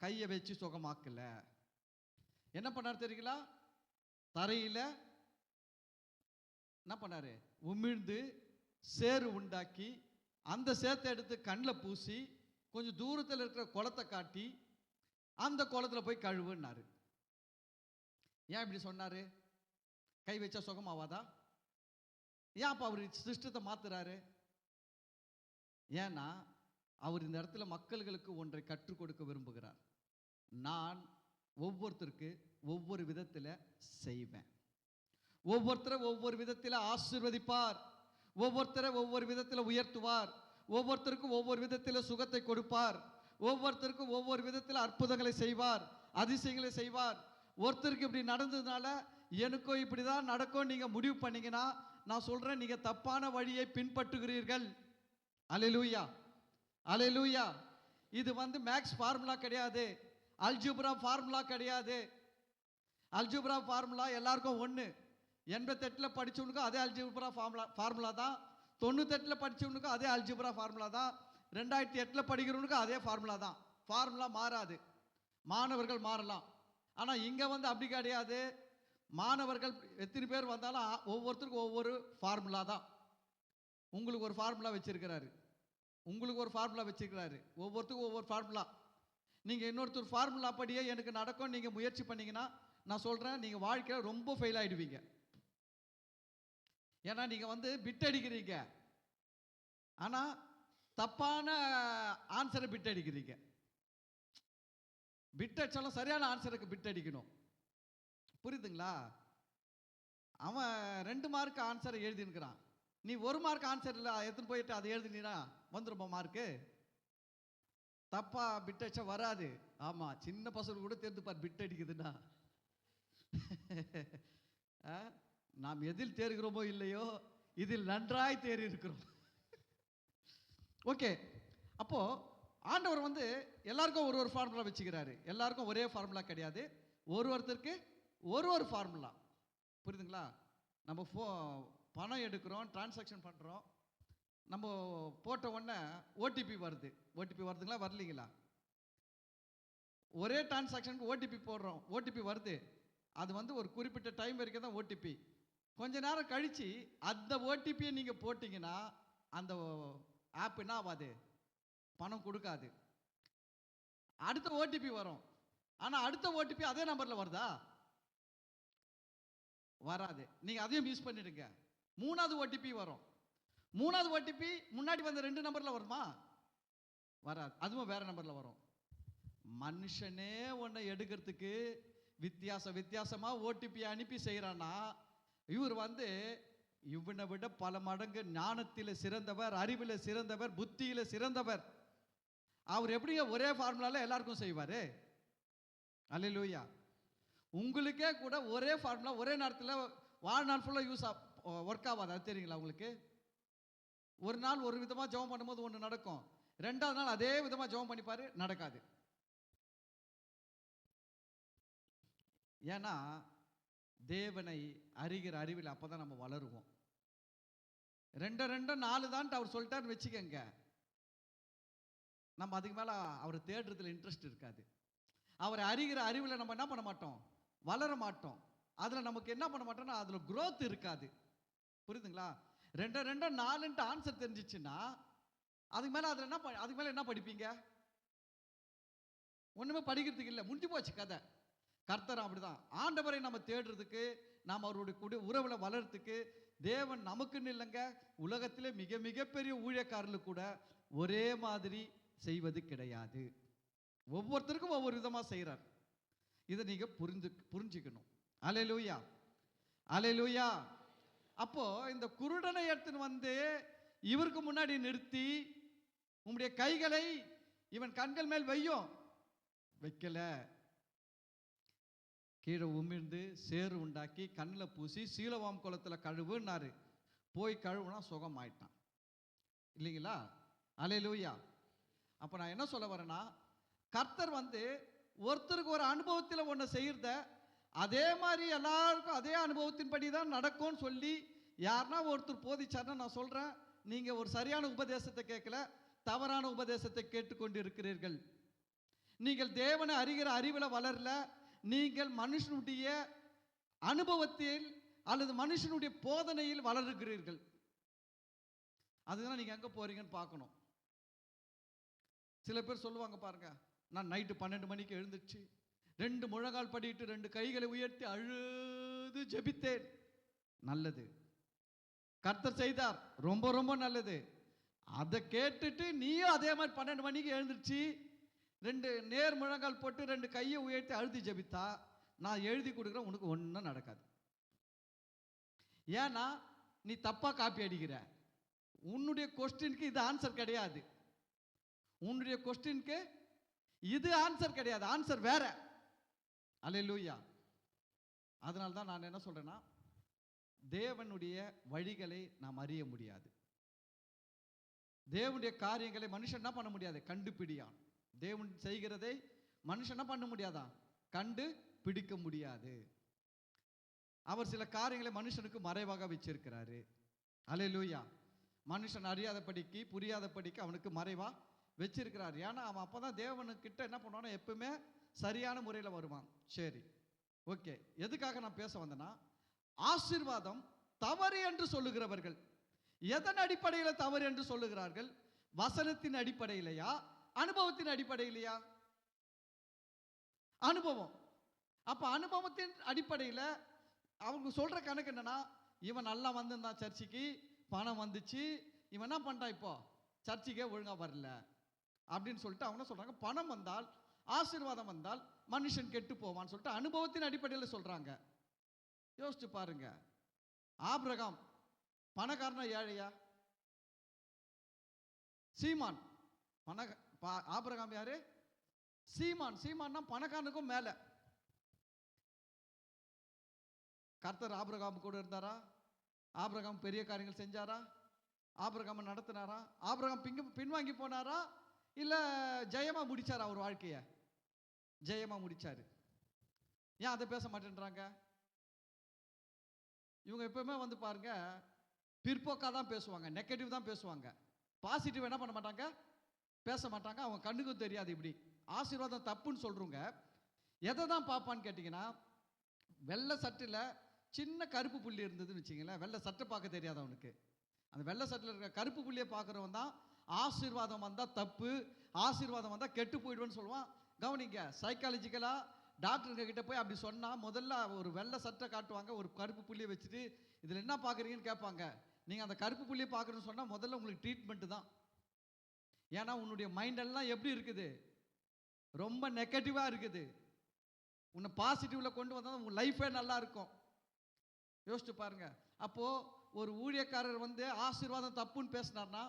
கையை வச்சு சுகமாக்கல. என்ன பண்ணார் தெரியுங்களா? தரையில என்ன பண்ணாரு? உமிழ்ந்து சேறு உண்டாக்கி அந்த சேத்தை எடுத்து கண்ணில் பூசி கொஞ்சம் தூரத்தில் இருக்கிற குளத்தை காட்டி அந்த குளத்துல போய் கழுவுன்னாரு. ஏன் இப்படி சொன்னாரு? கை வச்சா சுகமாவாதா? ஏன் அப்ப அவர் சிஸ்டத்தை மாத்துறாரு? ஏன்னா அவர் இந்த இடத்துல மக்களுக்கு ஒன்றை கற்றுக் கொடுக்க விரும்புகிறார். நான் ஒவ்வொருத்தருக்கு ஒவ்வொரு விதத்தில் செய்வேன். ஒவ்வொருத்தரை ஒவ்வொரு விதத்தில் ஆசீர்வதிப்பார், ஒவ்வொருத்தரை ஒவ்வொரு விதத்தில் உயர்த்துவார், ஒவ்வொருத்தருக்கும் ஒவ்வொரு விதத்தில் சுகத்தை கொடுப்பார், ஒவ்வொருத்தருக்கும் ஒவ்வொரு விதத்தில் அற்புதங்களை செய்வார், அதிசயங்களை செய்வார். ஒருத்தருக்கு இப்படி நடந்ததுனால எனக்கும் இப்படிதான் நடக்கும் நீங்க முடிவு பண்ணீங்கன்னா நான் சொல்றேன், நீங்க தப்பான வழியை பின்பற்றுகிறீர்கள். அல்லேலூயா, அல்லேலூயா. இது வந்து மேக்ஸ் ஃபார்முலா கிடையாது, அல்ஜிப்ரா ஃபார்முலா கிடையாது. அல்ஜிப்ரா ஃபார்முலா எல்லாருக்கும் ஒன்று. 88 படிச்சவனுக்கும் அதே அல்ஜிப்ரா ஃபார்முலா தான், 98 படிச்சவனுக்கும் அதே அல்ஜிப்ரா ஃபார்முலா தான், 2008 படிக்கிறவனுக்கும் அதே ஃபார்முலா தான். ஃபார்முலா மாறாது, மாணவர்கள் மாறலாம். ஆனால் இங்கே வந்து அப்படி கிடையாது. மாணவர்கள் எத்தனை பேர் வந்தாலும் ஒவ்வொருத்தருக்கும் ஒவ்வொரு ஃபார்முலா தான். உங்களுக்கு ஒரு ஃபார்முலா வச்சிருக்கிறாரு, உங்களுக்கு ஒரு ஃபார்முலா வச்சிருக்கிறாரு, ஒவ்வொருத்தருக்கும் ஒவ்வொரு ஃபார்முலா. நீங்கள் இன்னொருத்தர் ஃபார்முலா படியே எனக்கு நடக்கும் நீங்கள் முயற்சி பண்ணீங்கன்னா நான் சொல்கிறேன், நீங்கள் வாழ்க்கையில் ரொம்ப ஃபெயில் ஆகிடுவீங்க. ஏன்னா நீங்கள் வந்து பிட் அடிக்கிறீங்க, ஆனால் தப்பான ஆன்சரை பிட் அடிக்கிறீங்க. பிட் அடிச்சாலும் சரியான ஆன்சருக்கு பிட் அடிக்கணும். புரியுதுங்களா? அவன் 2 மார்க் ஆன்சரை எழுதினுக்கிறான், நீ 1 மார்க் ஆன்சர் இல்லை எடுத்துன்னு போயிட்டு அதை எழுதினா வந்துருமா மார்க்கு? தப்பா பிட் அடிச்சா வராது. ஆமா, சின்ன பசங்க கூட தேர்ந்துப்பார் பிட் அடிக்குதுன்னா. நாம் எதில் தேர்கிறோமோ இல்லையோ இதில் நன்றாய் தேறி இருக்கிறோம். ஓகே. அப்போ ஆண்டவர் வந்து எல்லாருக்கும் ஒரு ஒரு ஃபார்முலா வச்சுக்கிறாரு. எல்லாருக்கும் ஒரே ஃபார்முலா கிடையாது. ஒருத்தருக்கு ஒரு ஃபார்முலா. புரியுதுங்களா? நம்ம பணம் எடுக்கிறோம், டிரான்சாக்ஷன் பண்ணுறோம். நம்ம போட்ட உடனே ஓடிபி வருது. ஓடிபி வருதுங்களா, வரலீங்களா? ஒரே டிரான்சாக்ஷனுக்கு ஓடிபி போடுறோம், ஓடிபி வருது. அது வந்து ஒரு குறிப்பிட்ட டைம் வரைக்கும் தான் ஓடிபி. கொஞ்ச நேரம் கழிச்சு அந்த ஓடிபியை நீங்க போட்டீங்கன்னா அந்த ஆப் என்ன ஆகாது, பணம் கொடுக்காது. அடுத்த ஓடிபி வரும். ஆனா அடுத்த ஓடிபி அதே நம்பர்ல வருதா? வராது. நீங்க அதையும் மிஸ் பண்ணிடுங்க. மூணாவது ஓடிபி வரும். மூணாவது ஓடிபி முன்னாடி வந்த 2 நம்பர்ல வருமா? வராது. அதுவும் வேற நம்பர்ல வரும். மனுஷனே ஒன்றை எடுக்கிறதுக்கு வித்தியாசமா ஓடிபி அனுப்பி செய்யறானா, இவர் வந்து இவனை விட பல மடங்கு ஞானத்தில சிறந்தவர், அறிவில சிறந்தவர், புத்தியில சிறந்தவர். அவர் எப்படிங்க ஒரே ஃபார்முலால எல்லாருக்கும் செய்வாரு? அல்லேலூயா. உங்களுக்கே கூட ஒரே ஃபார்முலா ஒரே நேரத்தில் வாழ்நாள் ஃபுல்லாக ஒர்க் ஆகாது. அது தெரியுங்களா உங்களுக்கு? ஒரு நாள் ஒரு விதமாக ஜெபம் பண்ணும்போது ஒன்று நடக்கும், 2வது நாள் அதே விதமாக ஜெபம் பண்ணிப்பாரு, நடக்காது. ஏன்னா தேவனை அறிகிற அறிவில் அப்பதான் நம்ம வளருவோம். 2 4 தான் அவர் சொல்லிட்டாருன்னு வச்சுக்கங்க, நம்ம அதுக்கு மேல அவர் தேடுறதுல இன்ட்ரெஸ்ட் இருக்காது. அவரை அறிகிற அறிவில் நம்ம என்ன பண்ண மாட்டோம், வளர மாட்டோம். அதுல நமக்கு என்ன பண்ண மாட்டோம்னா அதுல growth இருக்காது. புரியுதுங்களா? 2 4 ஆன்சர் தெரிஞ்சிச்சுன்னா அதுக்கு மேல என்ன படிப்பீங்க? ஒண்ணுமே படிக்கிறதுக்கு இல்லை, முடிஞ்சு போச்சு கதை. கர்த்தர் அப்படிதான். ஆண்டவரை நம்ம தேடுறதுக்கு, நாம் அவருடைய கூட உறவுல வளர்றதுக்கு, தேவன் நமக்குன்னு இல்லைங்க, உலகத்திலே மிக மிகப்பெரிய ஊழியக்காரர்கள் கூட ஒரே மாதிரி செய்வது கிடையாது. ஒவ்வொருத்தருக்கும் ஒவ்வொரு விதமா செய்யறார். இதை நீங்க புரிஞ்சுக்கணும். அல்லேலூயா, அல்லேலூயா. அப்போ இந்த குருடனை எடுத்துன்னு வந்து இவருக்கு முன்னாடி நிறுத்தி, உம்முடைய கைகளை இவன் கண்கள் மேல் வையும், வைக்கல. கீழே உமிழ்ந்து சேறு உண்டாக்கி கண்ணில் பூசி சீலவாம் குளத்தில் கழுவுன்னாரு. போய் கழுவுனா சுகம் ஆயிட்டான். இல்லைங்களா? அல்லேலூயா. அப்போ நான் என்ன சொல்ல வரேன்னா, கர்த்தர் வந்து ஒருத்தருக்கு ஒரு அனுபவத்தில் ஒன்று செய்யறத அதே மாதிரி எல்லாருக்கும் அதே அனுபவத்தின்படி தான் நடக்கும்னு சொல்லி யாருன்னா ஒருத்தர் போதிச்சார்னா நான் சொல்கிறேன், நீங்கள் ஒரு சரியான உபதேசத்தை கேட்கல, தவறான உபதேசத்தை கேட்டுக்கொண்டு இருக்கிறீர்கள். நீங்கள் தேவனை அறிகிற அறிவில் வளரல, நீங்கள் மனுஷனுடைய அனுபவத்தில் அல்லது மனுஷனுடைய போதனையில் வளருகிறீர்கள். அதுதான் நீங்க எங்க போறீங்கன்னு பார்க்கணும். சில பேர் சொல்லுவாங்க பாருங்க, நான் நைட்டு 12 மணிக்கு எழுந்துச்சு 2 முழங்கால் படிட்டு 2 கைகளை உயர்த்தி அழுது ஜெபித்தேன். நல்லது, கர்த்தர் செய்தார், ரொம்ப ரொம்ப நல்லது. அதை கேட்டுட்டு நீயும் அதே மாதிரி 12 மணிக்கு எழுந்துருச்சு 2 நேர் முழங்கால் போட்டு 2 கையை உயர்த்தி அழுதி ஜெபித்தா, நான் எழுதி கொடுக்குறேன், உனக்கு ஒன்றும் நடக்காது. ஏன்னா நீ தப்பா காப்பி அடிக்கிற. உன்னுடைய கொஸ்டினுக்கு இது ஆன்சர் கிடையாது. உன்னுடைய கொஸ்டினுக்கு இது ஆன்சர் கிடையாது, ஆன்சர் வேற. அல்லேலூயா. அதனால தான் நான் என்ன சொல்றேன்னா, தேவனுடைய வழிகளை நாம் அறிய முடியாது. தேவனுடைய காரியங்களை மனுஷன் என்ன பண்ண முடியாது, கண்டுபிடியான். தேவன் செய்கிறதை மனுஷன் என்ன பண்ண முடியாதா, கண்டு பிடிக்க முடியாது. அவர் சில காரியங்களை மனுஷனுக்கு மறைவாக வச்சிருக்கிறாரு. அல்லேலூயா. மனுஷன் அறியாதபடிக்கு புரியாதபடிக்கு அவனுக்கு மறைவா வச்சிருக்கிறார். ஏன்னா அவன் அப்பதான் தேவனுக்கிட்ட என்ன பண்ணுவானா, எப்பவுமே சரியான முறையில் வருவான். சரி, ஓகே. எதுக்காக நான் பேச வந்தேன்னா, ஆசீர்வாதம் தவறு என்று சொல்லுகிறவர்கள் எதன் அடிப்படையில் தவறு என்று சொல்லுகிறார்கள்? வசனத்தின் அடிப்படையிலையா, அனுபவத்தின் அடிப்படையிலையா? அனுபவம். அப்ப அனுபவத்தின் அடிப்படையில் அவங்க சொல்ற கணக்கு என்னன்னா, இவன் நல்லா வந்திருந்தான் சர்ச்சுக்கு, பணம் வந்துச்சு, இவன் என்ன பண்ணிட்டான், இப்போ சர்ச்சுக்கே ஒழுங்கா வரல அப்படின்னு சொல்லிட்டு அவங்க சொல்றாங்க. பணம் வந்தால், ஆசீர்வாதம் வந்தால் மனுஷன் கெட்டு போவான்னு சொல்லிட்டு அனுபவத்தின் அடிப்படையில் சொல்றாங்க. யோசிச்சு பாருங்க, ஆபிரகாம் பணக்காரனா ஏழையா? சீமான் ஆபிரகாம் யாரு? சீமான்னா பணக்காரனுக்கும் மேல. கர்த்தர் ஆபிரகாம் கூட இருந்தாரா? ஆபிரகாம் பெரிய காரியங்கள் செஞ்சாரா? ஆபிரகாம் நடத்தினாரா? ஆபிரகாம் பின்வாங்கி போனாரா? இல்லை ஜெயமா முடிச்சார் அவர் வாழ்க்கைய? ஜெயமா முடிச்சாரு. ஏன் அதை பேச மாட்டேன்றாங்க? இவங்க எப்பவுமே வந்து பாருங்க, பிற்போக்காக தான் பேசுவாங்க, நெகட்டிவ் தான் பேசுவாங்க. பாசிட்டிவ் என்ன பண்ண மாட்டாங்க, பேச மாட்டாங்க. அவங்க கண்ணுக்கும் தெரியாது. இப்படி ஆசீர்வாதம் தப்புன்னு சொல்றவங்க எதை தான் பார்ப்பான்னு கேட்டிங்கன்னா, வெள்ளை சட்டில் சின்ன கருப்பு புள்ளி இருந்ததுன்னு வச்சிங்களேன், வெள்ளை சட்டை பார்க்க தெரியாது அவனுக்கு. அந்த வெள்ளை சட்டில் இருக்கிற கருப்பு புள்ளியை பார்க்குறவன் தான் ஆசீர்வாதம் வந்தால் தப்பு, ஆசீர்வாதம் வந்தால் கெட்டு போயிடுவேன்னு சொல்லுவான். கவனிங்க, சைக்காலஜிக்கலாக டாக்டருங்க கிட்ட போய் அப்படி சொன்னால் முதல்ல ஒரு வெள்ளை சட்டை காட்டுவாங்க, ஒரு கருப்பு புள்ளியை வச்சுட்டு இதில் என்ன பார்க்குறீங்கன்னு கேட்பாங்க. நீங்கள் அந்த கருப்பு புள்ளியை பார்க்குறேன்னு சொன்னால் முதல்ல உங்களுக்கு ட்ரீட்மெண்ட்டு தான். ஏன்னா உன்னுடைய மைண்டெல்லாம் எப்படி இருக்குது, ரொம்ப நெகட்டிவாக இருக்குது. உன்னை பாசிட்டிவில் கொண்டு வந்தால் உங்கள் லைஃபே நல்லா இருக்கும். யோசிச்சு பாருங்க. அப்போது ஒரு ஊழியக்காரர் வந்து ஆசீர்வாதம் தப்புன்னு பேசினார்னா,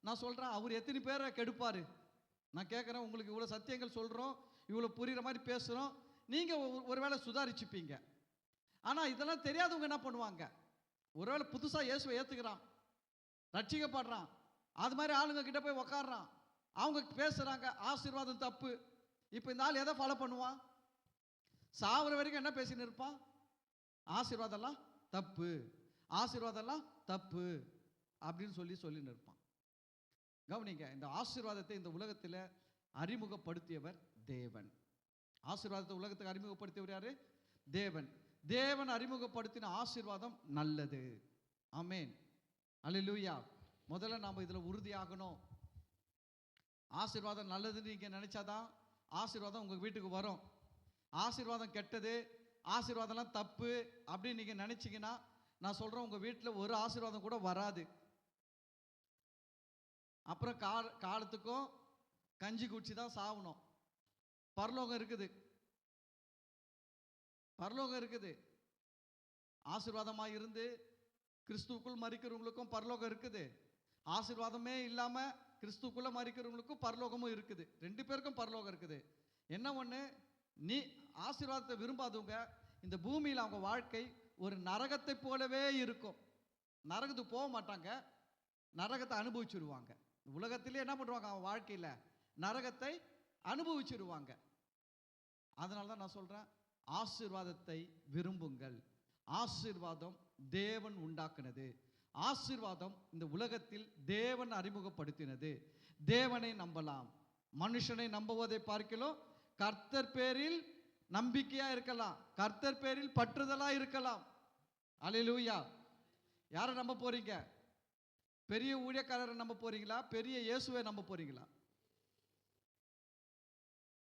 நான் சொல்கிறேன், அவர் எத்தனை பேரை கெடுப்பார்? நான் கேட்குறேன், உங்களுக்கு இவ்வளோ சத்தியங்கள் சொல்கிறோம், இவ்வளோ புரிகிற மாதிரி பேசுகிறோம், நீங்கள் ஒருவேளை சுதாரிச்சுப்பீங்க. ஆனால் இதெல்லாம் தெரியாதவங்க என்ன பண்ணுவாங்க, ஒருவேளை புதுசாக இயேசுவை ஏற்றுக்கிறான், ரட்சிக்கப்படுறான், அது மாதிரி ஆளுங்க கிட்ட போய் உக்காடுறான், அவங்க பேசுகிறாங்க ஆசீர்வாதம் தப்பு. இப்போ இந்த ஆள் எதை ஃபாலோ பண்ணுவான்? சாவர வரைக்கும் என்ன பேசின்னு இருப்பான்? ஆசீர்வாதம்லாம் தப்பு, ஆசீர்வாதம்லாம் தப்பு அப்படின்னு சொல்லின்னு இருப்பான். கவனிங்க, இந்த ஆசீர்வாதத்தை இந்த உலகத்தில் அறிமுகப்படுத்தியவர் தேவன். ஆசீர்வாதத்தை உலகத்துக்கு அறிமுகப்படுத்தியவர் யாரு? தேவன். தேவன் அறிமுகப்படுத்தின ஆசீர்வாதம் நல்லது. ஆமென், அல்லேலூயா. முதல்ல நாம் இதில் உறுதியாகணும். ஆசீர்வாதம் நல்லதுன்னு நீங்கள் நினைச்சாதான் ஆசீர்வாதம் உங்கள் வீட்டுக்கு வரும். ஆசீர்வாதம் கெட்டது, ஆசீர்வாதம்லாம் தப்பு அப்படின்னு நீங்கள் நினச்சிங்கன்னா, நான் சொல்கிறேன், உங்கள் வீட்டில் ஒரு ஆசீர்வாதம் கூட வராது. அப்புறம் காலத்துக்கும் கஞ்சி குடிச்சு தான் சாகணும். பரலோகம் இருக்குது, பரலோகம் இருக்குது. ஆசீர்வாதமாக இருந்து கிறிஸ்துவுக்குள் மரிக்கிறவங்களுக்கும் பரலோகம் இருக்குது. ஆசீர்வாதமே இல்லாமல் கிறிஸ்துக்குள்ளே மரிக்கிறவங்களுக்கும் பரலோகமும் இருக்குது. ரெண்டு பேருக்கும் பரலோகம் இருக்குது. என்ன ஒன்று, நீ ஆசீர்வாதத்தை விரும்பாதவங்க இந்த பூமியில் அவங்க வாழ்க்கை ஒரு நரகத்தை போலவே இருக்கும். நரகத்துக்கு போக மாட்டாங்க, நரகத்தை அனுபவிச்சுடுவாங்க. உலகத்திலே என்ன பண்ணுவாங்க, அவங்க வாழ்க்கையில் நரகத்தை அனுபவிச்சுடுவாங்க. அதனால தான் நான் சொல்கிறேன், ஆசீர்வாதத்தை விரும்புங்கள். ஆசீர்வாதம் தேவன் உண்டாக்குனது. ஆசீர்வாதம் இந்த உலகத்தில் தேவன் அறிமுகப்படுத்தினது. தேவனை நம்பலாம். மனுஷனை நம்புவதை பார்க்கலாம், கர்த்தர் பேரில் நம்பிக்கையா இருக்கலாம், கர்த்தர் பேரில் பற்றுதலா இருக்கலாம். அல்லேலூயா. யாரை நம்ப போறீங்க? பெரிய ஊழியக்காரரை நம்ப போறீங்களா, பெரிய இயேசுவை நம்ப போறீங்களா?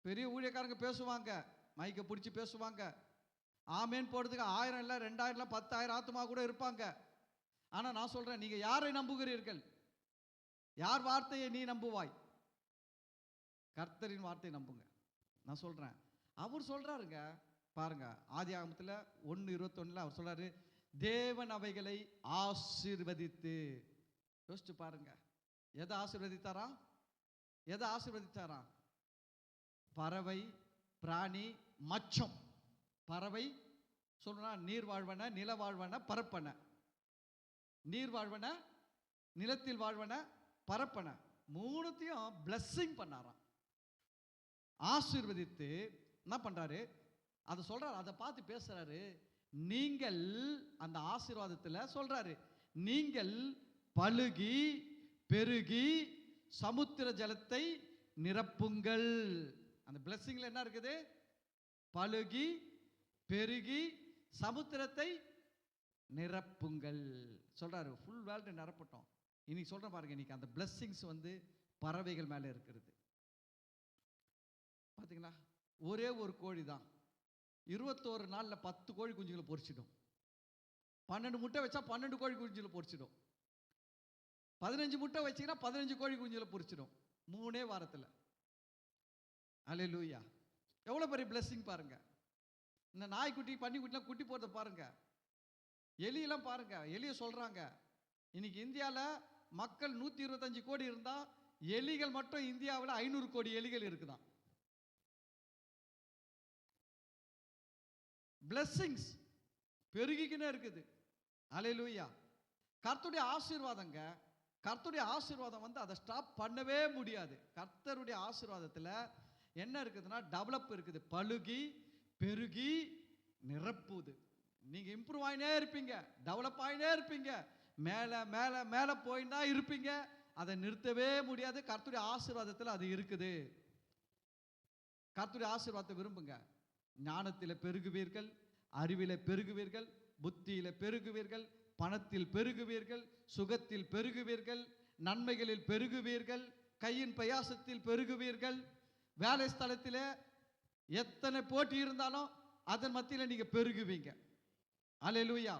பெரிய ஊழியக்காரங்க பேசுவாங்க, மைக்கை பிடிச்சி பேசுவாங்க, ஆமேன் போடுறதுக்கு 1000 இல்லை 2000 இல்லை 10,000 ஆத்துமா கூட இருப்பாங்க. ஆனால் நான் சொல்றேன், நீங்க யாரை நம்புகிறீர்கள்? யார் வார்த்தையை நீ நம்புவாய்? கர்த்தரின் வார்த்தை நம்புங்க. நான் சொல்றேன், அவர் சொல்றாருங்க பாருங்க, ஆதியாகமத்தில் 1:21 அவர் சொல்றாரு, தேவன் அவைகளை ஆசீர்வதித்து. யோசிச்சு பாருங்க, எதை ஆசீர்வதித்தாரா? எதை ஆசீர்வதித்தாரா? பறவை, பிராணி, மச்சம். பறவை சொல்றா, நீர் வாழ்வன, நில வாழ்வன, பரப்பன. நீர் வாழ்வன, நிலத்தில் வாழ்வன, பரப்பன. மூணுத்தையும் பிளஸ்ஸிங் பண்ணாராம், ஆசீர்வதித்து. என்ன பண்றாரு? அதை சொல்றாரு, அதை பார்த்து பேசுறாரு. நீங்கள் அந்த ஆசீர்வாதத்தில் சொல்றாரு, நீங்கள் பலுகி பெருகி சமுத்திர ஜலத்தை நிரப்புங்கள். அந்த பிளஸ்ஸிங்ல என்ன இருக்குது? பலுகி பெருகி சமுத்திரத்தை நிரப்புங்கள் சொல்றாரு. ஃபுல் வேர்ல்டு நிரப்பட்டோம். இன்னைக்கு சொல்றேன் பாருங்க, இன்னைக்கு அந்த பிளஸ்ஸிங்ஸ் வந்து பறவைகள் மேலே இருக்கிறது. பார்த்தீங்களா? ஒரே ஒரு கோழி தான் 21 நாளில் 10 கோழி குஞ்சுகளை பொரிச்சிடும். 12 முட்டை வச்சா 12 கோழி குஞ்சுகளை பொரிச்சிடும். 15 முட்டை வச்சிங்கன்னா 15 கோழி குஞ்சுகளை பொரிச்சிடும் 3 வாரத்தில். அல்லேலூயா. எவ்வளோ பெரிய பிளஸ்ஸிங் பாருங்க. இந்த நாய்க்குட்டி பன்னிக்குட்டிலாம் குட்டி போடுறத பாருங்க, எலியெல்லாம் பாருங்க. எலியை சொல்றாங்க, இன்னைக்கு இந்தியாவில் மக்கள் 125 கோடி இருந்தா எலிகள் மட்டும் இந்தியாவில் 500 கோடி எலிகள் இருக்குதான். பிளஸ்ஸிங்ஸ் பெருகிக்கினே இருக்குது. அல்லேலூயா. கர்த்தருடைய ஆசீர்வாதங்க கர்த்தருடைய ஆசீர்வாதம் வந்து அதை ஸ்டாப் பண்ணவே முடியாது. கர்த்தருடைய ஆசீர்வாதத்தில் என்ன இருக்குதுன்னா டெவலப் இருக்குது, பழுகி பெருகி நிரப்புது. நீங்க இம்ப்ரூவ் ஆயினே இருப்பீங்க, டெவலப் ஆயினே இருப்பீங்க, மேலே மேலே மேலே போயின்னா இருப்பீங்க. அதை நிறுத்தவே முடியாது. கர்த்தருடைய ஆசீர்வாதத்தில் அது இருக்குது. கர்த்தருடைய ஆசீர்வாதத்தை விரும்புங்க. ஞானத்தில் பெருகுவீர்கள், அறிவில பெருகுவீர்கள், புத்தியில பெருகுவீர்கள், பணத்தில் பெருகுவீர்கள், சுகத்தில் பெருகுவீர்கள், நன்மைகளில் பெருகுவீர்கள், கையின் பிரயாசத்தில் பெருகுவீர்கள். வேலை ஸ்தலத்தில் எத்தனை போட்டி இருந்தாலும் அதன் மத்தியில் நீங்க பெருகுவீங்க. அல்லேலூயா.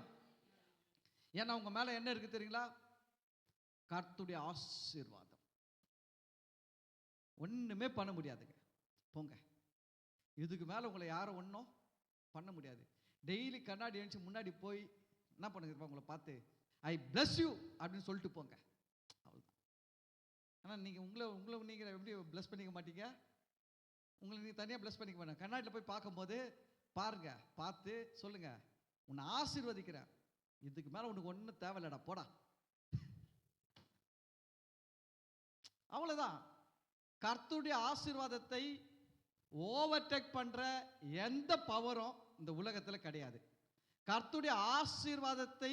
ஏன்னா உங்க மேல என்ன இருக்கு தெரியுங்களா? கர்த்தருடைய ஆசீர்வாதம். ஒண்ணுமே பண்ண முடியாதுங்க, போங்க. இதுக்கு மேல உங்களை யாரும் ஒன்றும் பண்ண முடியாது. டெய்லி கண்ணாடி அணிச்சு முன்னாடி போய் என்ன பண்ணுங்க, உங்களை பார்த்து ஐ பிளஸ் யூ அப்படின்னு சொல்லிட்டு போங்க, அவ்வளோதான். ஆனால் நீங்கள் உங்களை நீங்கள் எப்படி பிளஸ் பண்ணிக்க மாட்டீங்க? உங்களை நீங்கள் தனியாக பிளஸ் பண்ணிக்க மாட்டேங்க. கண்ணாடியில் போய் பார்க்கும்போது பாருங்க, பார்த்து சொல்லுங்க, உன்னை ஆசீர்வதிக்கிறேன், இதுக்கு மேலே உனக்கு ஒன்றும் தேவையில்லடா, போடா. அவ்வளோதான். கர்த்தருடைய ஆசீர்வாதத்தை ஓவர்டேக் பண்ற எந்த பவரும் இந்த உலகத்தில் கிடையாது. கர்த்தருடைய ஆசீர்வாதத்தை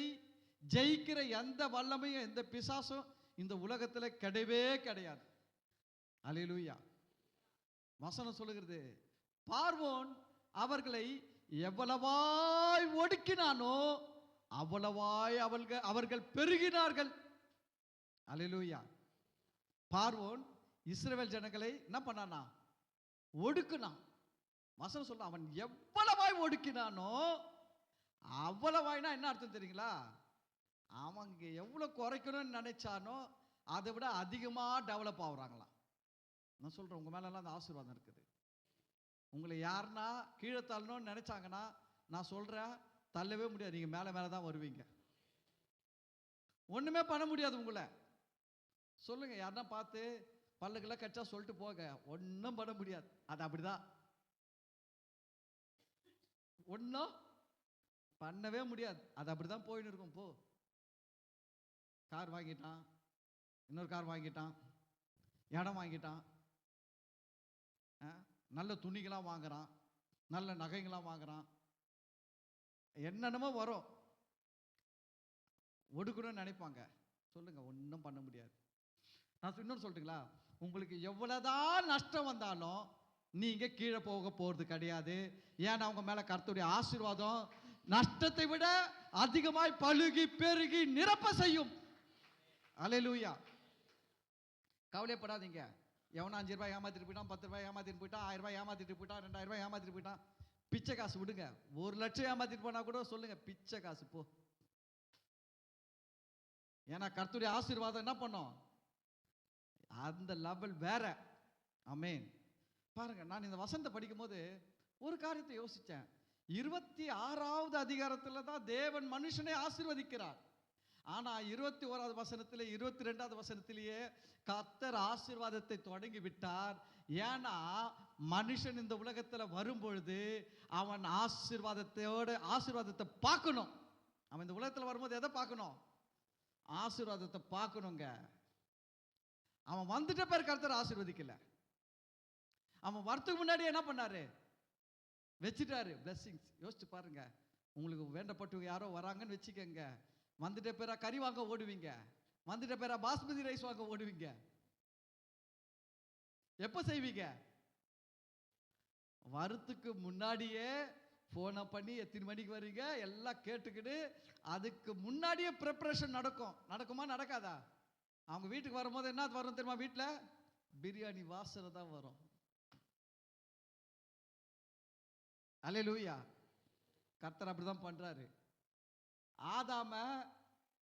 ஜெயிக்கிற எந்த வல்லமையும் எந்த பிசாசும் இந்த உலகத்தில் கிடையவே கிடையாது. அல்லேலூயா. வசனம் சொல்லுகிறது, பார்வோன் அவர்களை எவ்வளவாய் ஒடுக்கினானோ அவ்வளவாய் அவர்கள் பெருகினார்கள். அல்லேலூயா. பார்வோன் இஸ்ரவேல் ஜனங்களை என்ன பண்ணானா? ஒடுக்கினான். வசனம் சொல்ல, அவன் எவ்வளவாய் ஒடுக்கினானோ அவ்வளவாய்னா என்ன அர்த்தம் தெரியுங்களா? அவங்க எவ்வளவு குறைக்கணும்னு நினைச்சானோ அதை விட அதிகமா டெவலப் ஆகுறாங்களாம். நான் சொல்றேன், உங்க மேல எல்லாம் அந்த ஆசீர்வாதம் இருக்குது. உங்களை யாருன்னா கீழே தள்ளணும்னு நினைச்சாங்கன்னா நான் சொல்றேன், தள்ளவே முடியாது. நீங்க மேல மேல தான் வருவீங்க. ஒண்ணுமே பண்ண முடியாது உங்களை. சொல்லுங்க, யாருன்னா பார்த்து பல்லுக்கெல்லாம் கச்சா சொல்லிட்டு போக, ஒன்றும் பண்ண முடியாது. அது அப்படிதான், ஒன்றும் பண்ணவே முடியாது. அது அப்படிதான் போயின்னு இருக்கும். போ, கார் வாங்கிட்டான், இன்னொரு கார் வாங்கிட்டான், இடம் வாங்கிட்டான், நல்ல துணிகளாம் வாங்குறான், நல்ல நகைகளாம் வாங்குறான், என்னென்னமோ வரும். ஒடுக்கணும்னு நினைப்பாங்க. சொல்லுங்க, ஒன்றும் பண்ண முடியாது. நான் இன்னொன்று சொல்லிட்டுங்களா, உங்களுக்கு எவ்வளவுதான் நஷ்டம் வந்தாலும் நீங்க கீழே போக போறது கிடையாது. ஏன்னா அவங்க மேல கர்த்தருடைய ஆசீர்வாதம் நஷ்டத்தை விட அதிகமாய் பழுகி பெருகி நிரப்ப செய்யும். அல்லேலூயா. கவலைப்படாதீங்க. எவனா 5 ரூபாய் ஏமாத்திட்டு போயிட்டான், 10 ரூபாய் ஏமாத்திட்டு போயிட்டான், 1000 ரூபாய் ஏமாத்திட்டு போயிட்டான், 2000 ரூபாய் ஏமாத்திட்டு போயிட்டான், பிச்சை காசு விடுங்க. 1 லட்சம் ஏமாத்திட்டு போனா கூட சொல்லுங்க, பிச்சை காசு போ. ஏன்னா கர்த்தருடைய ஆசீர்வாதம் என்ன பண்ணும்? அந்த லெவல் வேற. ஆமென். பாருங்க, நான் இந்த வசனத்தை படிக்கும் போது ஒரு காரியத்தை யோசிச்சேன். 26வது அதிகாரத்தில் தான் தேவன் மனுஷனை ஆசீர்வதிக்கிறார். ஆனா 21வது வசனத்திலே 22வது வசனத்திலேயே கர்த்தர் ஆசீர்வாதத்தை தொடங்கி விட்டார். ஏன்னா மனுஷன் இந்த உலகத்துல வரும்பொழுது அவன் ஆசீர்வாதத்தை பார்க்கணும். அவன் இந்த உலகத்துல வரும்போது எதை பார்க்கணும்? ஆசீர்வாதத்தை பார்க்கணுங்க. அவன் வந்துட்ட பேர் கர்த்தர் ஆசீர்வதிக்கல. அவன் வரத்துக்கு முன்னாடி என்ன பண்ணாரு? வச்சுட்டாரு பிளெஸிங்ஸ். யோசிச்சு பாருங்க, உங்களுக்கு வேண்டப்பட்டவங்க யாரோ வராங்கன்னு வச்சுக்கோங்க, வந்துட்ட பேரா கறி வாங்க ஓடுவீங்க, வந்துட்ட பேரா பாஸ்மதி ரைஸ் வாங்க ஓடுவீங்க. எப்ப செய்வீங்க? வரத்துக்கு முன்னாடியே போனை பண்ணி எத்தனை மணிக்கு வரீங்க எல்லாம் கேட்டுக்கிட்டு அதுக்கு முன்னாடியே ப்ரிப்பரேஷன் நடக்கும். நடக்குமா நடக்காதா? அவங்க வீட்டுக்கு வரும்போது என்ன வரும் தெரியுமா? வீட்டில் பிரியாணி வாசனை தான் வரும். அல்லேலூயா. கர்த்தர் அப்படிதான் பண்றாரு. ஆதாம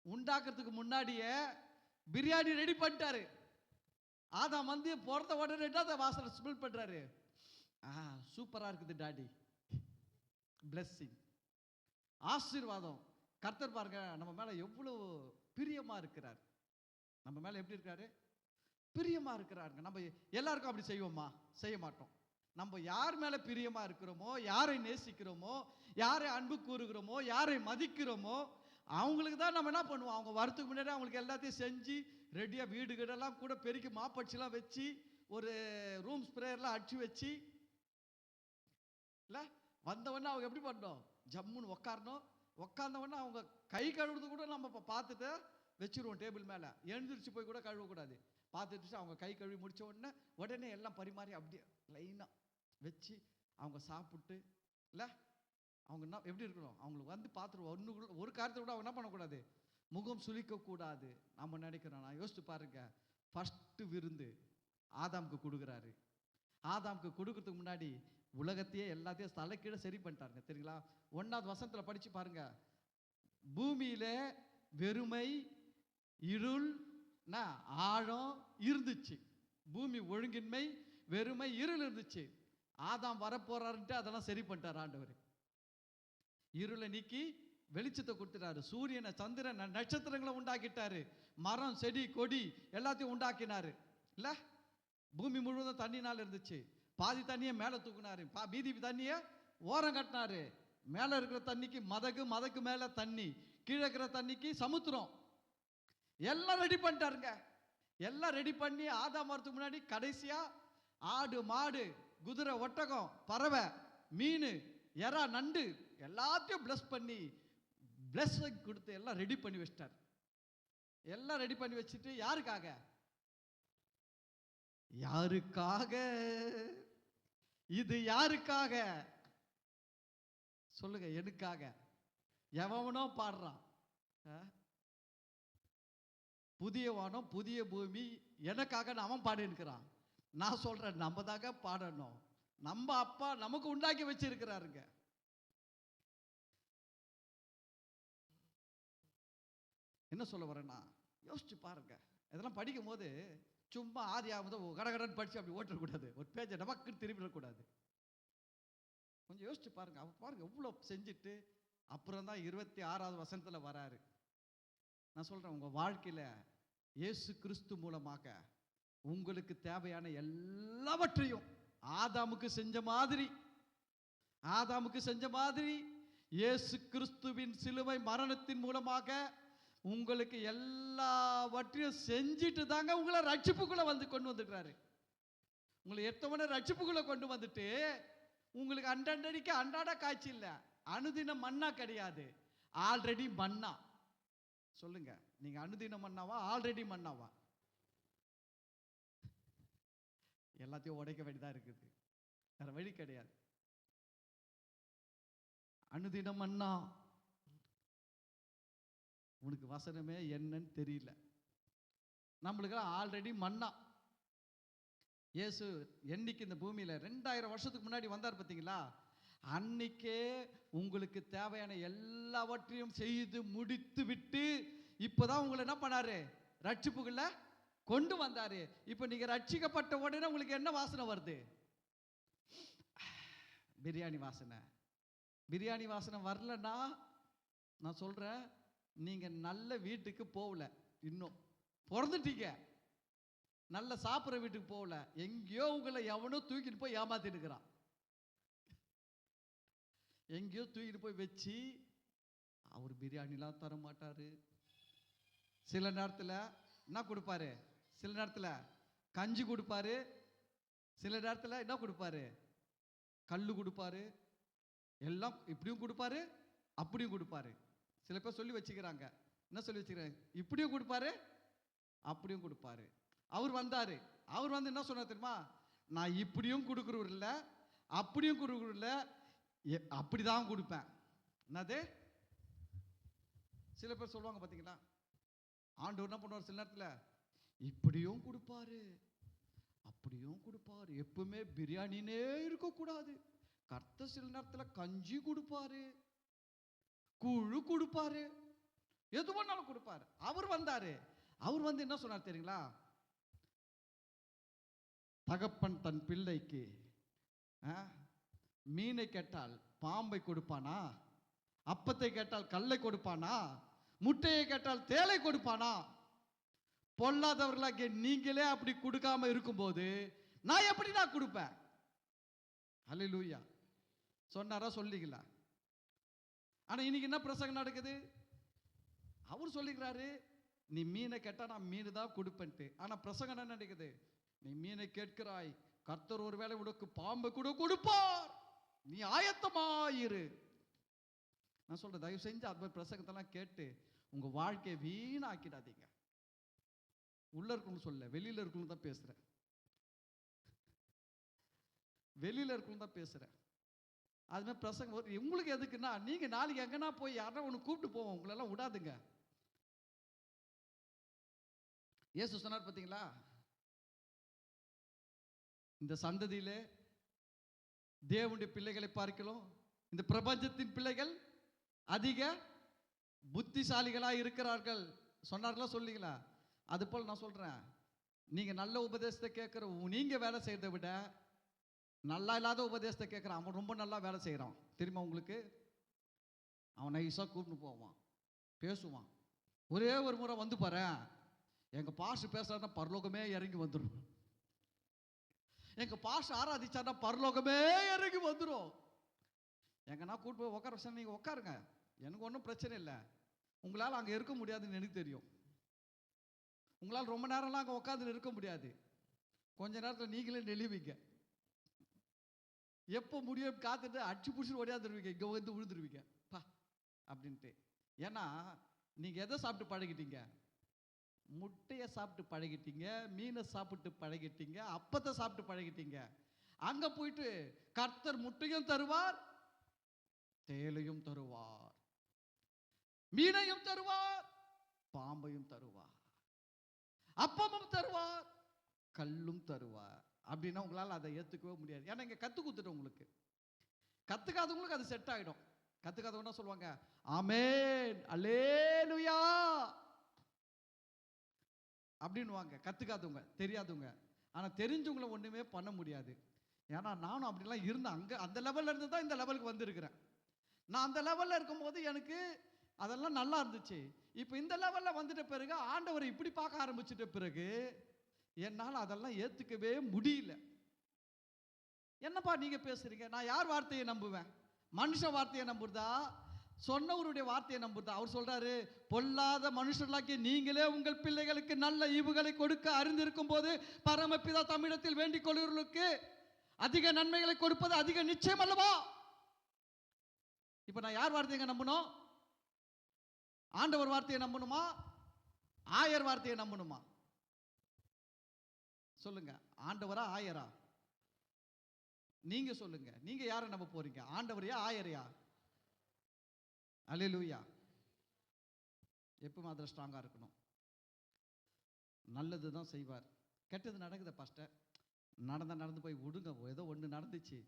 உண்டாக்குறதுக்கு முன்னாடியே பிரியாணி ரெடி பண்ணிட்டாரு. ஆதாம் வந்து பிறந்த உடனே வாசனை ஸ்மெல் பண்றாரு. சூப்பரா இருக்குது டாடி. பிளெஸிங், ஆசீர்வாதம். கர்த்தர் பாருங்க நம்ம மேல எவ்வளவு பிரியமா இருக்கிறார். நம்ம மேல எப்படி இருக்காரு? பிரியமா இருக்கிறாருங்க. நம்ம எல்லாருக்கும் அப்படி செய்வோமா? செய்ய மாட்டோம். நம்ம யார் மேல பிரியமா இருக்கிறோமோ, யாரை நேசிக்கிறோமோ, யாரை அன்பு கூறுகிறோமோ, யாரை மதிக்கிறோமோ அவங்களுக்கு தான் நம்ம என்ன பண்ணுவோம், அவங்க வரத்துக்கு முன்னாடி அவங்களுக்கு எல்லாத்தையும் செஞ்சு ரெடியாக வீடு கிடலாம் கூட பெருக்கி மாப்படிச்சுலாம் வச்சு ஒரு ரூம் ஸ்ப்ரேயர்லாம் அடிச்சு வச்சு இல்லை வந்தவொடனே அவங்க எப்படி பண்ணணும், ஜம்முன்னு உக்காரணும். உக்காந்தவொடனே அவங்க கை கழுவுறது கூட நம்ம இப்போ பார்த்துட்டு வச்சுருவோம் டேபிள் மேலே. எழுந்திரிச்சு போய் கூட கழுவக்கூடாது. பார்த்துட்டு அவங்க கை கழுவி முடித்த உடனே எல்லாம் பரிமாறி அப்படியே லைனாக வச்சு அவங்க சாப்பிட்டு இல்லை அவங்க என்ன எப்படி இருக்கணும், அவங்களுக்கு வந்து பார்த்துருவோம். ஒரு காரியத்தை கூட அவங்க என்ன பண்ணக்கூடாது, முகம் சுளிக்கக்கூடாது. நம்ம நினைக்கிறோம், நான் யோசிச்சு பாருங்க, ஃபஸ்ட்டு விருந்து ஆதாமுக்கு கொடுக்குறாரு. ஆதாமுக்கு கொடுக்கறதுக்கு முன்னாடி உலகத்தையே எல்லாத்தையும் தலைக்கீழ சரி பண்ணிட்டாருங்க தெரியுங்களா. 1வது வசனத்தில் படிச்சு பாருங்க, பூமியில வெறுமை இருள் ஆழம் இருந்துச்சு. பூமி ஒழுங்கின்மை வெறுமை இருள் இருந்துச்சு. ஆதாம் வரப்போறாருன்ட்டு அதெல்லாம் சரி பண்ணிட்டார் ஆண்டவர். இருளை நீக்கி வெளிச்சத்தை கொடுத்துட்டாரு. சூரியனை சந்திரன் நட்சத்திரங்களை உண்டாக்கிட்டாரு. மரம் செடி கொடி எல்லாத்தையும் உண்டாக்கினாரு இல்ல. பூமி முழுவதும் தண்ணினால் இருந்துச்சு. பாதி தண்ணியை மேலே தூக்குனாரு, மீதி தண்ணியை ஓரம் கட்டினாரு. மேலே இருக்கிற தண்ணிக்கு மதகு, மதக்கு மேலே தண்ணி, கீழே இருக்கிற தண்ணிக்கு சமுத்திரம். எல்லாம் ரெடி பண்ணிட்டாருங்க. எல்லாம் ரெடி பண்ணி ஆதாம் வரதுக்கு முன்னாடி கடைசியா ஆடு மாடு குதிரை ஒட்டகம் பறவை மீன் எறா நண்டு எல்லாத்தையும் பிளஸ் பண்ணி பிளஸ்ஸிங் கொடுத்து எல்லாம் ரெடி பண்ணி வச்சிட்டார். எல்லாம் ரெடி பண்ணி வச்சுட்டு யாருக்காக, யாருக்காக இது யாருக்காக சொல்லுங்க, எனக்காக. எவனோ பாடுறான், புதிய வானம் புதிய பூமி எனக்காக அவன் பாடி இருக்கிறான். நான் சொல்றேன், நம்ம தாங்க பாடணும். நம்ம அப்பா நமக்கு உண்டாக்கி வச்சிருக்கிறாருங்க. என்ன சொல்ல வரேன்னா, யோசிச்சு பாருங்க. இதெல்லாம் படிக்கும் போது சும்மா ஆதியாவது கடகடன் படிச்சு அப்படி ஓட்டக்கூடாது. ஒரு பேஜை நமக்குன்னு திரும்பிடக்கூடாது. கொஞ்சம் யோசிச்சு பாருங்க. அவர் பாருங்க எவ்வளோ செஞ்சுட்டு அப்புறம் தான் 26வது வசனத்தில் வராரு. நான் சொல்றேன், உங்க வாழ்க்கையில இயேசு கிறிஸ்து மூலமாக உங்களுக்கு தேவையான எல்லாவற்றையும் ஆதாமுக்கு செஞ்ச மாதிரி இயேசு கிறிஸ்துவின் சிலுவை மரணத்தின் மூலமாக உங்களுக்கு எல்லாவற்றையும் செஞ்சிட்டு தாங்க உங்களை ரட்சிப்புக்குள்ள கொண்டு வந்துட்டாரு. உங்களை எத்தவன ரட்சிப்புக்குள்ள கொண்டு வந்துட்டு உங்களுக்கு அண்டடிக்கு அன்றாட காட்சி இல்லை, அனுதின மன்னா கிடையாது, ஆல்ரெடி மன்னா. சொல்லுங்க, நீங்க அனுதின மன்னாவா ஆல்ரெடி மன்னாவா? எல்லாத்தையும் உடைக்க வேண்டியதா இருக்குது, வேற வழி கிடையாது. அனுதின மன்னா. உனக்கு வசனமே என்னன்னு தெரியல. நம்மளுக்கு ஆல்ரெடி மன்னா. இயேசு என்னைக்கு இந்த பூமியில 2000 வருஷத்துக்கு முன்னாடி வந்தார் பார்த்தீங்களா, அன்னைக்கே உங்களுக்கு தேவையான எல்லாவற்றையும் செய்து முடித்து விட்டு இப்பதான் உங்களை என்ன பண்ணாரு, ரட்சிப்புக்குள்ள கொண்டு வந்தாரு. இப்ப நீங்க ரட்சிக்கப்பட்ட உடனே உங்களுக்கு என்ன வாசனை வருது? பிரியாணி வாசனை. பிரியாணி வாசனை வரலன்னா நான் சொல்றேன், நீங்க நல்ல வீட்டுக்கு போகல, இன்னும் பிறந்துட்டீங்க. நல்ல சாப்பிட்ற வீட்டுக்கு போகல, எங்கேயோ உங்களை எவனோ தூக்கிட்டு போய் ஏமாத்திட்டு இருக்கிறான். எங்கேயோ தூக்கிட்டு போய் வச்சு அவர் பிரியாணிலாம் தர மாட்டாரு. சில நேரத்தில் என்ன கொடுப்பாரு, சில நேரத்தில் கஞ்சி கொடுப்பாரு, சில நேரத்தில் என்ன கொடுப்பாரு, கல் கொடுப்பாரு, எல்லாம் இப்படியும் கொடுப்பாரு அப்படியும் கொடுப்பாரு. சில பேர் சொல்லி வச்சுக்கிறாங்க, என்ன சொல்லி வச்சுக்கிறாங்க, இப்படியும் கொடுப்பாரு அப்படியும் கொடுப்பாரு. அவர் வந்தாரு, அவர் வந்து என்ன சொன்னார் தெரியுமா, நான் இப்படியும் கொடுக்குறவர் இல்லை அப்படியும் கொடுக்குறவர் இல்லை, அப்படிதான் கொடுப்பேன். என்னது? சில பேர் சொல்லுவாங்க பார்த்தீங்களா, ஆண்டவர் என்ன பண்ணுவார், சில நேரத்தில் இப்படியும் கொடுப்பாரு அப்படியும் கொடுப்பாரு. எப்பவுமே பிரியாணினே இருக்கக்கூடாது. கர்த்தர் சில நேரத்தில் கஞ்சி கொடுப்பாரு, கூழு கொடுப்பாரு, எது பண்ணாலும் கொடுப்பாரு. அவர் வந்தாரு, அவர் வந்து என்ன சொன்னார் தெரியுங்களா, தகப்பன் தன் பிள்ளைக்கு மீனை கேட்டால் பாம்பை கொடுப்பானா, அப்பத்தை கேட்டால் கல்லை கொடுப்பானா, முட்டையை கேட்டால் தேளை கொடுப்பானா? பொல்லாதவர்களாக நீங்களே அப்படி கொடுக்காம இருக்கும்போது நான் எப்படி நான் கொடுப்பேன்? அல்லேலூயா. சொன்னாரா? சொல்லிங்களா? ஆனா இன்னைக்கு என்ன பிரசங்கம் நடக்குது, அவர் சொல்லிக்கிறாரு, நீ மீனை கேட்டா நான் மீன் தான் கொடுப்பேன்ட்டு. ஆனா பிரசங்கம் என்ன நினைக்குது? நீ மீனை கேட்கிறாய், கர்த்தர் ஒருவேளை உனக்கு பாம்பை கூட கொடுப்பார், நீ ஆயத்தமாயிரு. நான் சொல்றேன், தயவு செஞ்சு அந்த பிரசங்கத்தெல்லாம் கேட்டு உங்க வாழ்க்கையை வீணாக்கிடாதீங்க. உள்ள இருக்கணும் சொல்ல, வெளியில இருக்கணும் தான் பேசுறேன். வெளியில இருக்கணும் தான் பேசுறேன். அது மாதிரி பிரசங்கம் உங்களுக்கு எதுக்குன்னா, நீங்க நாளைக்கு எங்கன்னா போய் யாரா ஒன்று கூப்பிட்டு போவோம், உங்களெல்லாம் விடாதுங்க. இயேசு சொன்னார் பார்த்தீங்களா, இந்த சந்ததியிலே தேவனுடைய பிள்ளைகளை பார்க்கலாம், இந்த பிரபஞ்சத்தின் பிள்ளைகள் அதிக புத்திசாலிகளா இருக்கிறார்கள் சொன்னார்களா சொல்லீங்களா? அது போல் நான் சொல்றேன், நீங்க நல்ல உபதேசத்தை கேட்கிற நீங்க வேலை செய்யறதை விட நல்லா இல்லாத உபதேசத்தை கேட்குறான், அவன் ரொம்ப நல்லா வேலை செய்கிறான். தெரியுமா உங்களுக்கு? அவன் நைஸாக கூப்பிட்டு போவான், பேசுவான். ஒரே ஒரு முறை வந்து பாரு, எங்கள் பாஸ்டர் பேசுறாருன்னா பரலோகமே இறங்கி வந்துடும். எங்கள் பாஸ்டர் ஆராதிச்சாருன்னா பரலோகமே இறங்கி வந்துடும். எங்கன்னா கூப்பிட்டு போய் உட்கார வச்சா நீங்கள் உட்காருங்க, எனக்கு ஒன்றும் பிரச்சனை இல்லை. உங்களால் அங்கே இருக்க முடியாதுன்னு எனக்கு தெரியும். உங்களால் ரொம்ப நேரம்லாம் அங்கே உட்காந்து இருக்க முடியாது. கொஞ்ச நேரத்தில் நீங்களே நெளிவீங்க. எப்போ முடியும் காத்துட்டு அடிச்சு பிடிச்சிட்டு ஓடியாந்துருவீங்க, இங்கே வந்து விழுந்துருவீங்க பா அப்படின்ட்டு. ஏன்னா நீங்கள் எதை சாப்பிட்டு பழகிட்டீங்க? முட்டையை சாப்பிட்டு பழகிட்டீங்க, மீனை சாப்பிட்டு பழகிட்டீங்க, அப்பத்தை சாப்பிட்டு பழகிட்டீங்க. அங்கே போயிட்டு கர்த்தர் முட்டையும் தருவார், தேலையும் தருவார், மீனையும் தருவார், பாம்பையும் தருவார், அப்பமும் தருவார், கல்லும் தருவார். அப்படின்னா உங்களால் அதை ஏற்றுக்கவே முடியாது. ஏன்னா இங்கே கற்றுக் கொடுத்துட்டோம் உங்களுக்கு. கற்றுக்காதவங்களுக்கு அது செட் ஆகிடும். கற்றுக்காதவங்கன்னா சொல்லுவாங்க ஆமென் அல்லேலூயா அப்படின்னுவாங்க. கற்றுக்காதவங்க, தெரியாதவங்க. ஆனால் தெரிஞ்சவங்கள ஒன்றுமே பண்ண முடியாது. ஏன்னா நானும் அப்படிலாம் இருந்தேன். அங்கே அந்த லெவலில் இருந்து தான் இந்த லெவலுக்கு வந்திருக்கிறேன். நான் அந்த லெவலில் இருக்கும்போது எனக்கு அதெல்லாம் நல்லா இருந்துச்சு. இப்போ இந்த லெவலில் வந்துட்ட பிறகு ஆண்டவரை இப்படி பார்க்க ஆரம்பிச்சிட்ட பிறகு என்னால் அதெல்லாம் ஏற்றுக்கவே முடியல. என்னப்பா நீங்கள் பேசுறீங்க? நான் யார் வார்த்தையை நம்புவேன்? மனுஷ வார்த்தையை நம்புறதா, சொன்னவருடைய வார்த்தையை நம்புறதா? அவர் சொல்றாரு, பொல்லாத மனுஷர்களாக்கி நீங்களே உங்கள் பிள்ளைகளுக்கு நல்ல ஈவுகளை கொடுக்க அறிந்திருக்கும் போது பரமபிதா தமிழத்தில் வேண்டிக் கொள்ளுவர்களுக்கு அதிக நன்மைகளை கொடுப்பது அதிக நிச்சயம் அல்லவா? இப்ப நான் யார் வார்த்தையை நம்பணும்? ஆண்டவர் வார்த்தையை நம்பணுமா, ஆயர் வார்த்தையை நம்பணுமா? சொல்லுங்க, ஆண்டவரா ஆயரா? நீங்க சொல்லுங்க, நீங்க யாரை நம்ப போறீங்க? ஆண்டவரையா ஆயரையா? அல்லேலூயா. எப்பவும் அதில் ஸ்ட்ராங்கா இருக்கணும். நல்லது தான் செய்வார். கெட்டது நடக்குது பாஸ்டர், நடந்து போய் விடுங்க. ஏதோ ஒன்று நடந்துச்சு,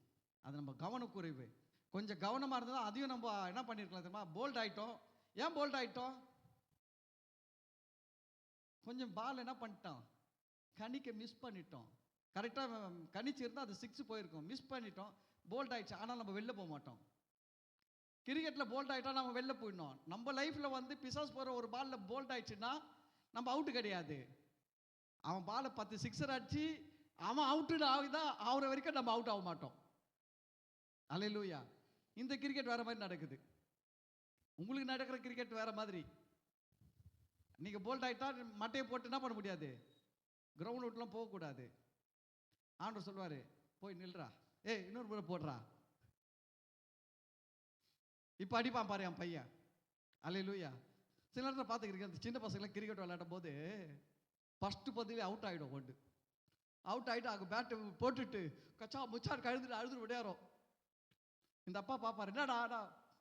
அது நம்ம கவனக்குறைவு. கொஞ்சம் கவனமாக இருந்தால் அதையும் நம்ம என்ன பண்ணியிருக்கலாம் தெரியுமா? போல்ட் ஆகிட்டோம். ஏன் போல்ட் ஆகிட்டோம்? கொஞ்சம் பால் என்ன பண்ணிட்டோம், கணிக்க மிஸ் பண்ணிட்டோம். கரெக்டாக கணிச்சிருந்தால் அது 6 போயிருக்கும். மிஸ் பண்ணிட்டோம், போல்ட் ஆயிடுச்சு. ஆனால் நம்ம வெளில போக மாட்டோம். கிரிக்கெட்டில் போல்ட் ஆகிட்டா நம்ம வெளில போயிடணும். நம்ம லைஃப்பில் வந்து பிசாஸ் போகிற ஒரு பாலில் போல்ட் ஆயிடுச்சுன்னா நம்ம அவுட்டு கிடையாது. அவன் பாலை 10 சிக்ஸர் அடிச்சு அவன் அவுட்டு ஆகுற வரைக்கும் நம்ம அவுட் ஆக மாட்டோம். அல்லேலூயா. இந்த கிரிக்கெட் வேற மாதிரி நடக்குது, உங்களுக்கு நடக்கிற கிரிக்கெட் வேற மாதிரி. நீங்க போல்ட் ஆயிட்டா மட்டையை போட்டு என்ன பண்ண முடியாது, கிரவுண்ட் விட்டுலாம் போகக்கூடாது. ஆண்டவர் சொல்வாரு, போய் நில்றா, ஏய் இன்னொரு முறை போடுறா. இப்போ அடிப்பான் பாரு என் பையன். அல்லேலூயா. சில நேரத்தில் பார்த்துக்கிறீங்க, அந்த சின்ன பசங்களாம் கிரிக்கெட் விளையாடும் போது ஃபஸ்ட்டு பந்திலே அவுட் ஆகிடும். ஒன்று அவுட் ஆகிட்டு அங்கே பேட்டை போட்டுட்டு கச்சா முச்சார் கழுதுட்டு அழுது விளையாடும். இந்த அப்பா பாப்பாரு, என்னடா ஆடா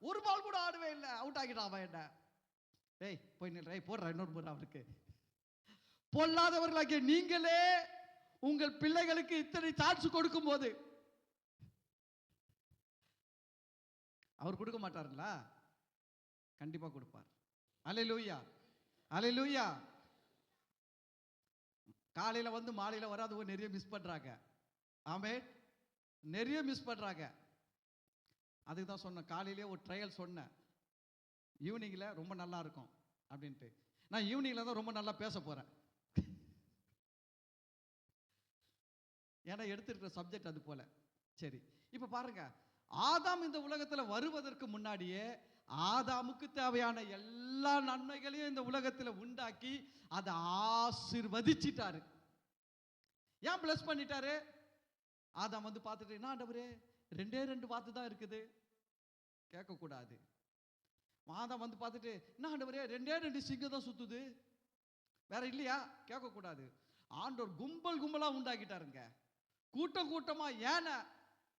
ஒரு பால் கூட ஆடவே இல்லை, அவுட் ஆகிட்டான் அவன். என்ன ஏய் போய் நில்ற, ஏய் போடுறா இன்னொரு முறை. அவருக்கு பொல்லாதவர்களாகிய நீங்களே உங்கள் பிள்ளைகளுக்கு இத்தனை சான்ஸ் கொடுக்கும் போது அவர் கொடுக்க மாட்டாருங்களா? கண்டிப்பா கொடுப்பார். அல்லேலூயா, அல்லேலூயா. காலையில வந்து மாலையில வராதவங்க நிறைய மிஸ் பண்றாங்க. ஆமென், நிறைய மிஸ் பண்றாங்க. அதுக்கு தான் சொன்னேன், காலையிலேயே ஒரு ட்ரையல் சொன்னேன், ஈவினிங்ல ரொம்ப நல்லா இருக்கும் அப்படின்ட்டு. நான் ஈவினிங்ல தான் ரொம்ப நல்லா பேச போறேன். ஏன்னா எடுத்துருக்கிற சப்ஜெக்ட் அது போல. சரி, இப்ப பாருங்க, ஆதாம் இந்த உலகத்துல வருவதற்கு முன்னாடியே ஆதாமுக்கு தேவையான எல்லா நன்மைகளையும் இந்த உலகத்தில் உண்டாக்கி அதை ஆசீர்வதிச்சிட்டாரு. ஏன் பிளஸ் பண்ணிட்டாரு? ஆதாம் வந்து பார்த்துட்டு, என்ன ஆண்டவரே ரெண்டே ரெண்டு வார்த்தை தான் இருக்குது, கேட்கக்கூடாது. ஆதாம் வந்து பார்த்துட்டு, என்ன ஆண்டவரே ரெண்டே ரெண்டு சிங்கம் தான் சுத்துது, வேற இல்லையா, கேட்கக்கூடாது. ஆண்டவர் கும்பல் கும்பலா உண்டாக்கிட்டாருங்க, கூட்டம் கூட்டமா.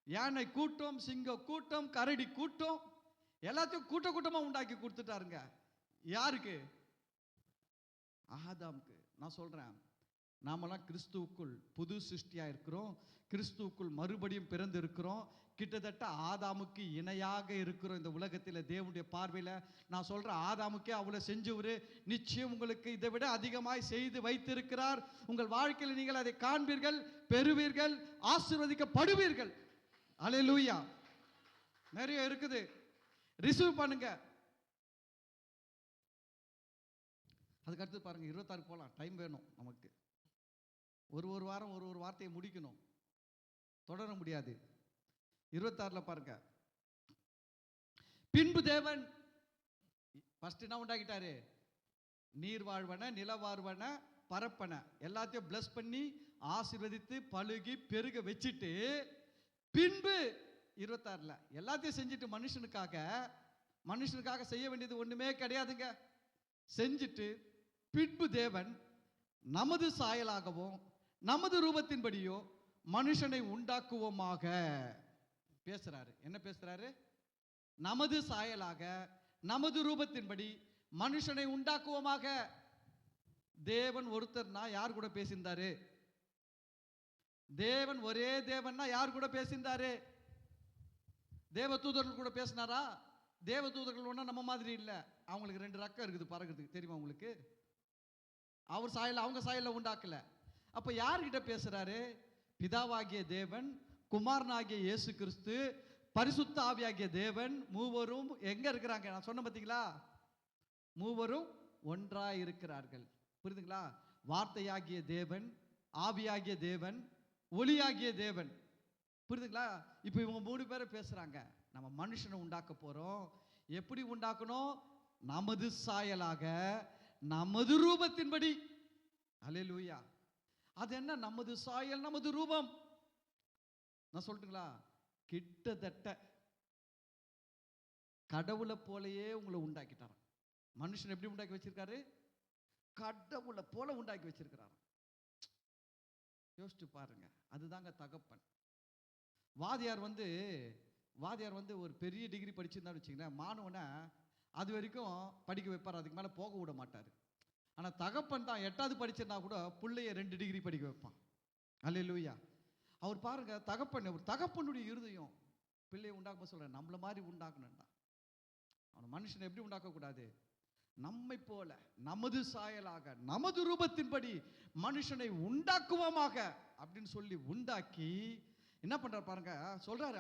யானை கூட்டம், சிங்க கூட்டம், கரடி கூட்டம், எல்லாத்தையும் கூட்ட கூட்டமா உண்டாக்கி கொடுத்துட்டாருங்க. யாருக்கு? ஆதாமுக்கு. நான் சொல்றேன், நாமெல்லாம் கிறிஸ்துவுக்குள் புது சிருஷ்டியா இருக்கிறோம், கிறிஸ்துவுக்குள் மறுபடியும் பிறந்து இருக்கிறோம். கிட்டத்தட்ட ஆதாமுக்கு இணையாக இருக்கிறோம் இந்த உலகத்தில் தேவனுடைய பார்வையில். நான் சொல்றேன், ஆதாமுக்கே அவ்வளவு செஞ்சவரு நிச்சயம் உங்களுக்கு இதை விட அதிகமாய் செய்து வைத்திருக்கிறார். உங்கள் வாழ்க்கையில் நீங்கள் அதை காண்பீர்கள், பெறுவீர்கள், ஆசீர்வதிக்கப்படுவீர்கள். அல்லேலூயா. நிறைய இருக்குது, ரிசீவ் பண்ணுங்க. அதுக்கு அடுத்து பாருங்க, 26 போலாம், டைம் வேணும் நமக்கு. ஒரு வாரம் ஒரு வார்த்தையை முடிக்கணும், தொடர முடியாது. 26 பாருங்க. பின்பு தேவன் ஃபர்ஸ்ட் என்ன உண்டாக்கிட்டாரு? நீர் வாழ்வன, நில வாழ்வன, பரப்பன எல்லாத்தையும் பிளஸ் பண்ணி ஆசீர்வதித்து பழுகி பெருக வச்சுட்டு, பின்பு 26 எல்லாத்தையும் செஞ்சுட்டு மனுஷனுக்காக செய்ய வேண்டியது ஒண்ணுமே கிடையாதுங்க. செஞ்சுட்டு பின்பு தேவன் நமது சாயலாகவும் நமது ரூபத்தின்படியோ மனுஷனை உண்டாக்குவோமாக பேசுறாரு. என்ன பேசுறாரு? நமது சாயலாக நமது ரூபத்தின்படி மனுஷனை உண்டாக்குவோமாக. தேவன் ஒருத்தர்னா யார் கூட பேசியிருந்தாரு? தேவன் ஒரே தேவன்னா யார் கூட பேசியிருந்தாரு? தேவதூதர்கள் கூட பேசினாரா? தேவதூதர்கள் ஒன்றும் நம்ம மாதிரி இல்லை, அவங்களுக்கு 2 ரெக்கை இருக்குது பறக்கிறதுக்கு, தெரியுமா உங்களுக்கு? அவர் சாயல அவங்க சாயல உண்டாக்கல. அப்ப யார்கிட்ட பேசுறாரு? பிதாவாகிய தேவன், குமாரனாகிய இயேசு கிறிஸ்து, பரிசுத்த ஆவியாகிய தேவன் மூவரும் எங்க இருக்கிறாங்க? நான் சொன்ன பார்த்தீங்களா, மூவரும் ஒன்றாய் இருக்கிறார்கள். புரியுதுங்களா? வார்த்தையாகிய தேவன், ஆவியாகிய தேவன், ஒளியாகிய தேவன். புரியுதுங்களா? இப்போ இவங்க 3 பேரை பேசுறாங்க. நம்ம மனுஷனை உண்டாக்க போறோம். எப்படி உண்டாக்கணும்? நமது சாயலாக நமது ரூபத்தின்படி. அல்லேலூயா. அது என்ன நமது சாயல் நமது ரூபம்? நான் சொல்லட்டுங்களா? கிட்டத்தட்ட கடவுளை போலயே உங்களை உண்டாக்கிட்டாராம். மனுஷன் எப்படி உண்டாக்கி வச்சிருக்காரு? கடவுளை போல உண்டாக்கி வச்சிருக்கிறார். யோசிச்சு பாருங்க. அதுதாங்க தகப்பன். வாதியார் வந்து ஒரு பெரிய டிகிரி படிச்சிருந்தான்னு வச்சுங்களேன், மாணவனை அது வரைக்கும் படிக்க வைப்பார், அதுக்கு மேலே போக விட மாட்டார். ஆனால் தகப்பன் தான் 8வது படிச்சிருந்தா கூட பிள்ளைய 2 டிகிரி படிக்க வைப்பான். அல்லேலூயா. அவர் பாருங்க, தகப்பனுடைய இருதயம் பிள்ளையை உண்டாக்க சொல்ற, நம்மள மாதிரி உண்டாக்கணும்டா. அவன் மனுஷனை எப்படி உண்டாக்கக்கூடாது? நம்மை போல நமது சாயலாக நமது ரூபத்தின்படி மனுஷனை உண்டாக்குவோமாக அப்படின்னு சொல்லி உண்டாக்கி என்ன பண்றாரு பாருங்க. சொல்றாரு,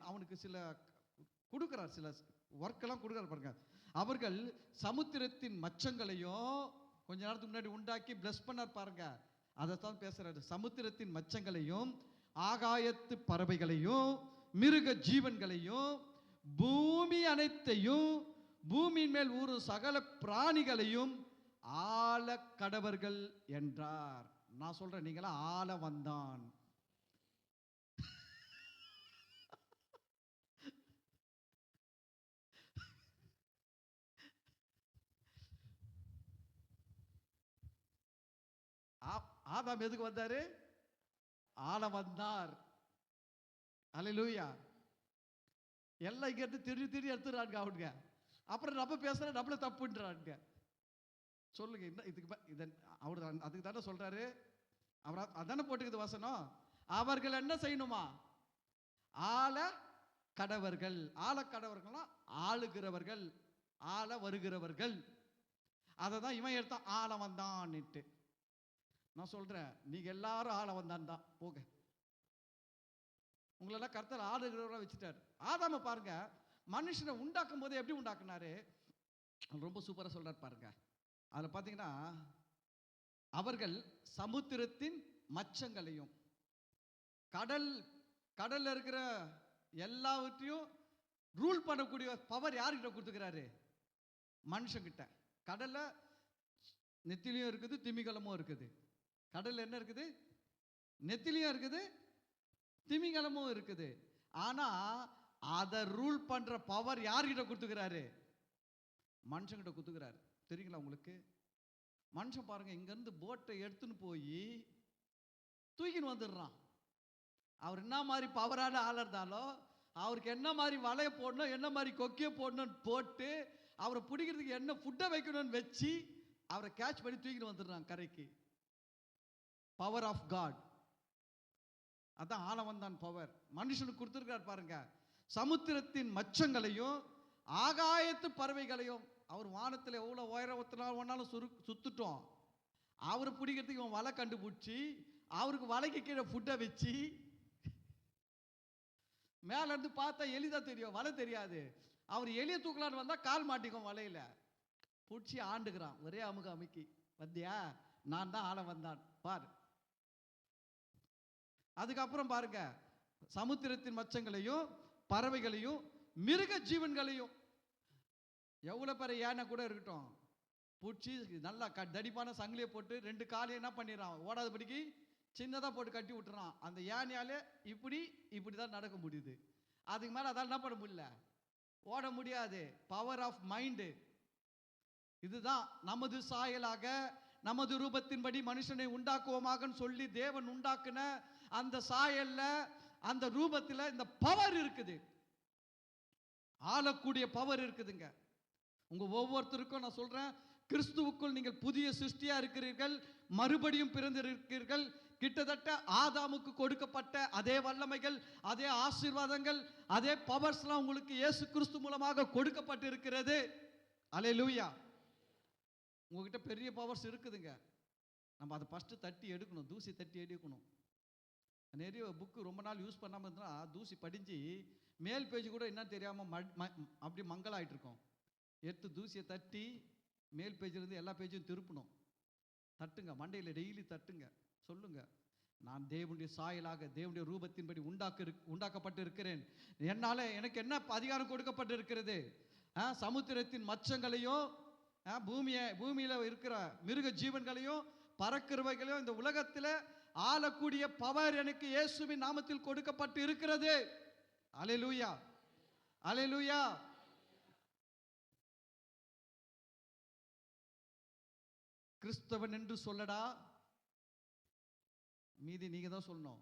அவனுக்கு சில கொடுக்கிறார், சில ஒர்க்கெல்லாம் கொடுக்கிறார் பாருங்க. அவர்கள் சமுத்திரத்தின் மச்சங்களையும் கொஞ்ச நேரத்துக்கு முன்னாடி உண்டாக்கி பிளஸ் பண்ணார் பாருங்க. அதைத்தான் பேசுறாரு. சமுத்திரத்தின் மச்சங்களையும் ஆகாயத்து பறவைகளையும் மிருக ஜீவன்களையும் பூமி அனைத்தையும் பூமியின் மேல் ஊறும் சகல பிராணிகளையும் ஆள கடவர்கள் என்றார். நான் சொல்றேன், நீங்களாம் ஆள வந்தான். ஆதாம் எதுக்கு வந்தாரு? ஆள வந்தார். அல்லேலூயா. எல்லாம் இங்க இருந்து திரு எடுத்துறாங்க அவனுங்க. அப்புறம் நம்ம பேசுற நம்மள தப்புன்றாங்க. சொல்லுங்க, இதுக்கு அவர் அதுக்கு தானே சொல்றாரு. அவர் அதானே போட்டுக்குது வசனம். அவர்கள் என்ன செய்யணுமா? ஆள கடவர்கள். ஆள கடவர்கள்னா ஆளுகிறவர்கள், ஆள வருகிறவர்கள். அதை தான் இவன் எடுத்தான், ஆள வந்தான்னுட்டு. நான் சொல்றேன், நீங்க எல்லாரும் ஆள வந்தான் தான் போக. உங்களெல்லாம் கர்த்தர் ஆளுகிறவரா வச்சுட்டாரு. ஆதாம பாருங்க, மனுஷனை உண்டாக்கும் போது எப்படி உண்டாக்குனாரு? ரொம்ப சூப்பரா சொல்றாரு பாருங்க. அதுல பாத்தீங்கன்னா, அவர்கள் சமுத்திரத்தின் மச்சங்களையும் கடல்ல இருக்கிற எல்லாவற்றையும் ரூல் பண்ணக்கூடிய பவர் யார்கிட்ட கொடுத்துக்கிறாரு? மனுஷங்கிட்ட. கடல்ல நெத்திலியும் இருக்குது, திமிங்கலமும் இருக்குது. கடல்ல என்ன இருக்குது? நெத்திலியும் இருக்குது, திமிங்கலமும் இருக்குது. ஆனா அதை ரூல் பண்ற பவர் யார்கிட்ட கொடுத்துக்கிறாரு? மனுஷங்கிட்ட கொடுத்துக்கிறாரு. தெரியுங்களா உங்களுக்கு? மனுஷன் பாருங்க, இங்க இருந்து போட்டை எடுத்துன்னு போய் தூக்கின்னு வந்துடுறான். அவர் என்ன மாதிரி பவரான ஆள் இருந்தாலும் அவருக்கு என்ன மாதிரி வலைய போடணும், என்ன மாதிரி கொக்கிய போடணும்னு போட்டு அவரை பிடிக்கிறதுக்கு என்ன ஃபுட்டை வைக்கணும்னு வச்சு அவரை கேட்ச் பண்ணி தூக்கிட்டு வந்துடுறான் கரைக்கு. Power of god. அதான் ஆளவந்தான் பவர் மனுஷனுக்கு கொடுத்துருக்கார் பாருங்க. சமுத்திரத்தின் மச்சங்களையும் ஆகாயத்து பறவைகளையும், அவர் வானத்தில் எவ்வளோ உயரத்தினால் ஒன்னாலும் சுத்துட்டோம், அவரை பிடிக்கிறதுக்கு இவன் வலை கண்டுபிடிச்சி அவருக்கு வலைக்கு கீழே ஃபுட்டை வச்சு, மேல இருந்து பார்த்தா எலிதான் தெரியும், வலை தெரியாது. அவர் எலிய தூக்கலான்னு வந்தா கால் மாட்டிக்கும் வலையில, பிடிச்சி ஆண்டுக்கிறான் ஒரே அமுக அமுக்கி. வந்தியா, நான் தான் ஆள வந்தான் பாரு. அதுக்கப்புறம் பாருங்க, சமுத்திரத்தின் மச்சங்களையும் பறவைகளையும் மிருக ஜீவன்களையும், எவ்வளவு பேர் யானை கூட இருக்கட்டும், பிடிச்சி நல்லா தடிப்பான சங்கிலியை போட்டு 2 காலையும் என்ன பண்ணிடுறான், ஓடாதபடிக்கு சின்னதாக போட்டு கட்டி விட்டுறான். அந்த யானையாலே இப்படி தான் நடக்க முடியுது. அதுக்கு மேலே அதால் என்ன பண்ண முடியல, ஓட முடியாது. Power of mind. இதுதான் நமது சாயலாக நமது ரூபத்தின்படி மனுஷனை உண்டாக்குவோமாக சொல்லி தேவன் உண்டாக்குன அந்த சாயல்ல, அந்த ரூபத்தில் இந்த பவர் இருக்குது, ஆளக்கூடிய பவர் இருக்குதுங்க. உங்க ஒவ்வொருத்தருக்கும் நான் சொல்றேன், கிறிஸ்துவுக்குள் நீங்கள் புதிய சிருஷ்டியா இருக்கிறீர்கள், மறுபடியும் பிறந்திருக்கிறீர்கள். கிட்டத்தட்ட ஆதாமுக்கு கொடுக்கப்பட்ட அதே வல்லமைகள், அதே ஆசீர்வாதங்கள், அதே பவர்ஸ்லாம் உங்களுக்கு இயேசு கிறிஸ்து மூலமாக கொடுக்கப்பட்டு இருக்கிறது. அல்லேலூயா. உங்ககிட்ட பெரிய பவர்ஸ் இருக்குதுங்க. நம்ம அதை ஃபர்ஸ்ட் தட்டி எடுக்கணும், தூசி தட்டி எடுக்கணும். நிறைய புக்கு ரொம்ப நாள் யூஸ் பண்ணாமல் இருந்தால் தூசி படிஞ்சு மேல் பேஜ் கூட என்ன தெரியாமல் அப்படி மங்கலாயிட்டு இருக்கோம். எடுத்து தூசியை தட்டி மேல் பேஜிலிருந்து எல்லா பேஜையும் திருப்பணும். தட்டுங்க, மண்டையில் டெய்லி தட்டுங்க, சொல்லுங்க, நான் தேவனுடைய சாயலாக தேவனுடைய ரூபத்தின்படி உண்டாக்கப்பட்டு இருக்கிறேன். என்னால எனக்கு என்ன அதிகாரம் கொடுக்கப்பட்டு இருக்கிறது? சமுத்திரத்தின் மச்சங்களையும் பூமியில இருக்கிற மிருக ஜீவன்களையும் பறக்கிறவைகளையும் இந்த உலகத்தில் ஆளக்கூடிய பவர் எனக்கு இயேசுவின் நாமத்தில் கொடுக்கப்பட்டு இருக்கிறது. அல்லேலூயா, அல்லேலூயா. கிறிஸ்தவன் என்று சொல்லடா, மீதி நீங்க தான் சொல்லணும்.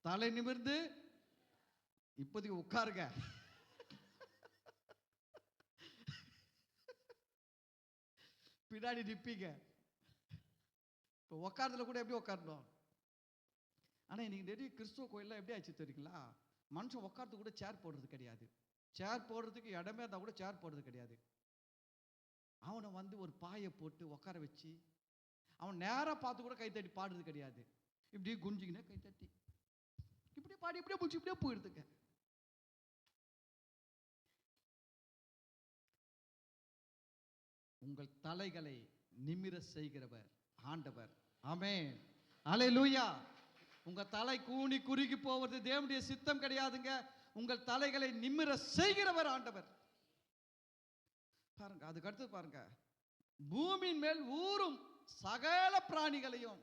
தலை நிமிர்ந்து இப்போதைக்கு உட்காருங்க. பின்னாடி நிப்பீங்க. இப்போ உட்கார்றதுல கூட எப்படி உட்காரணும்? ஆனா இன்னைக்கு நிறைய கிறிஸ்துவ கோயில்ல எப்படி ஆச்சு தெரியுங்களா? மனுஷன் உட்கார்றது கூட சேர் போடுறது கிடையாது. சேர் போடுறதுக்கு இடமே இருந்தா கூட சேர் போடுறது கிடையாது. அவனை வந்து ஒரு பாயை போட்டு உட்கார வச்சு அவன் நேராக பார்த்து கூட கைத்தட்டி பாடுறது கிடையாது. இப்படி குஞ்சிக்கினே கைத்தட்டி இப்படியே பாடி இப்படியே முடிச்சு இப்படியே போயிடுதுங்க. உங்கள் தலைகளை நிமிர செய்கிறவர் ஆண்டவர். ஆமென், அல்லேலூயா. உங்க தலை கூனி குறுகி போவது தேவனுடைய சித்தம் கிடையாதுங்க. உங்கள் தலைகளை நிமிர செய்கிறவர் ஆண்டவர். பாருங்க, அதுக்கு அடுத்து பாருங்க, பூமியின் மேல் ஊறும் சகல பிராணிகளையும்.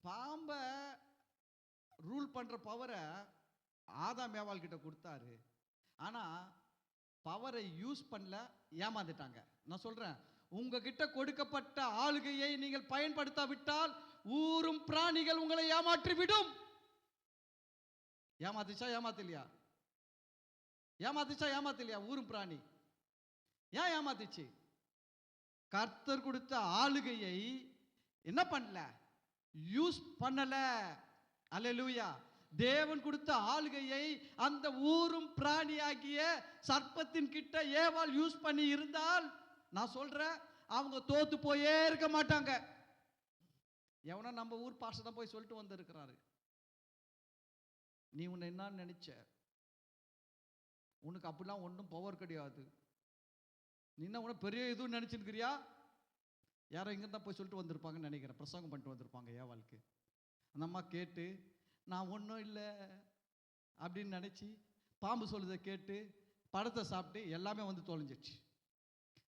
பாம்ப ரூல் பண்ற பவரை ஆதாம் ஏவாள் கிட்ட கொடுத்தாரு. ஆனா பவரை யூஸ் பண்ணல, ஏமாந்துட்டாங்க. நான் சொல்றேன், உங்ககிட்ட கொடுக்கப்பட்ட ஆளுகையை நீங்கள் பயன்படுத்தாவிட்டால் ஊரும் பிராணிகள் உங்களை ஏமாற்றி விடும். ஏமாத்துச்சா ஏமாத்தலையா? ஏமாத்துச்சா ஏமாத்தலையா? ஊரும் பிராணி ஏன் ஏமாத்துச்சு? கர்த்தர் கொடுத்த ஆளுகையை என்ன பண்ணல, யூஸ் பண்ணல. அல்லேலூயா. தேவன் கொடுத்த ஆளுகையை அந்த ஊரும் பிராணியாகிய சர்ப்பத்தின் கிட்ட ஏவாள் யூஸ் பண்ணி இருந்தால், நான் சொல்றேன், அவங்க தோத்து போயே இருக்க மாட்டாங்க. எவனா நம்ம ஊர் பாஸ்டர் தான் போய் சொல்லிட்டு வந்திருக்கிறாரு, நீ உன்னை என்ன நினைச்ச, உனக்கு அப்படிலாம் ஒன்றும் பவர் கிடையாது, நீ என்ன உன பெரிய இதுவும் நினைச்சிருக்கிறியா? யாரோ இங்க தான் போய் சொல்லிட்டு வந்திருப்பாங்கன்னு நினைக்கிறேன், பிரசங்கம் பண்ணிட்டு வந்திருப்பாங்க ஏவாளுக்கு. அந்த அம்மா கேட்டு, நான் ஒன்றும் இல்லை அப்படின்னு நினச்சி பாம்பு சொல்லுதை கேட்டு படத்தை சாப்பிட்டு எல்லாமே வந்து தொலைஞ்சிடுச்சு.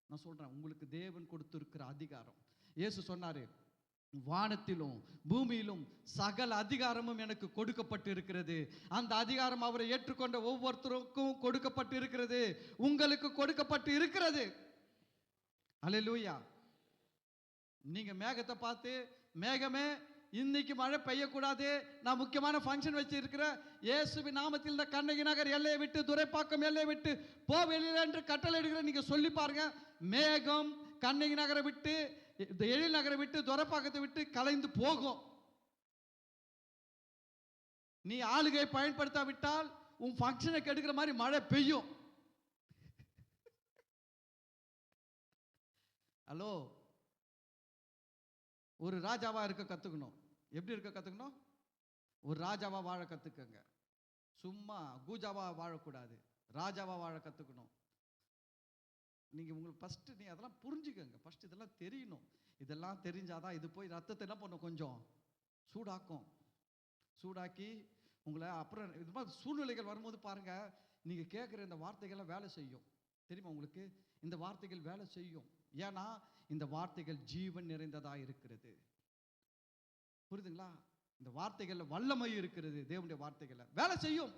நான் சொல்கிறேன், உங்களுக்கு தேவன் கொடுத்துருக்கிற அதிகாரம். இயேசு சொன்னார், வானத்திலும் பூமியிலும் சகல அதிகாரமும் எனக்கு கொடுக்கப்பட்டு இருக்கிறது. அந்த அதிகாரம் அவரை ஏற்றுக்கொண்ட ஒவ்வொருத்தருக்கும் கொடுக்கப்பட்டு இருக்கிறது, உங்களுக்கு கொடுக்கப்பட்டு இருக்கிறது. அல்லேலூயா. நீங்க மேகத்தை பார்த்து, மேகமே இன்னைக்கு மழை பெய்யக்கூடாது, நான் முக்கியமான ஃபங்க்ஷன் வச்சிருக்கிறேன், இயேசுவின் நாமத்தில் இந்த கண்ணகி நகர் எல்லையை விட்டு, துரைப்பாக்கம் எல்லையை விட்டு போ வெளியில என்று கட்டளை எடுக்கிற. நீங்க சொல்லி பாருங்க, மேகம் கண்ணகி நகரை விட்டு, எழில் நகரை விட்டு, துரைப்பாக்கத்தை விட்டு கலைந்து போகும். நீ ஆளுகை பயன்படுத்தாவிட்டால் உன் ஃபங்க்ஷனை கெடுக்கிற மாதிரி மழை பெய்யும். ஹலோ, ஒரு ராஜாவா இருக்க கத்துக்கணும். எப்படி இருக்க கத்துக்கணும்? ஒரு ராஜாவா வாழ கத்துக்கங்க. சும்மா கூஜாவா வாழக்கூடாது, ராஜாவா வாழ கத்துக்கணும். நீங்க உங்களுக்கு ஃபர்ஸ்ட் நீ அதெல்லாம் புரிஞ்சுக்கங்க. ஃபர்ஸ்ட் இதெல்லாம் தெரியணும். இதெல்லாம் தெரிஞ்சாதான் இது போய் ரத்தத்தை என்ன பண்ணும், கொஞ்சம் சூடாக்கும். சூடாக்கி உங்களை அப்புறம் இது மாதிரி சூழ்நிலைகள் வரும்போது பாருங்க, நீங்க கேட்குற இந்த வார்த்தைகள்லாம் வேலை செய்யும். தெரியுமா உங்களுக்கு? இந்த வார்த்தைகள் வேலை செய்யும். ஏன்னா இந்த வார்த்தைகள் ஜீவன் நிறைந்ததா இருக்கிறது. புரியுதுங்களா? இந்த வார்த்தைகள்ல வல்லமை இருக்கிறது. தேவனுடைய வார்த்தைகள்ல வேலை செய்யும்.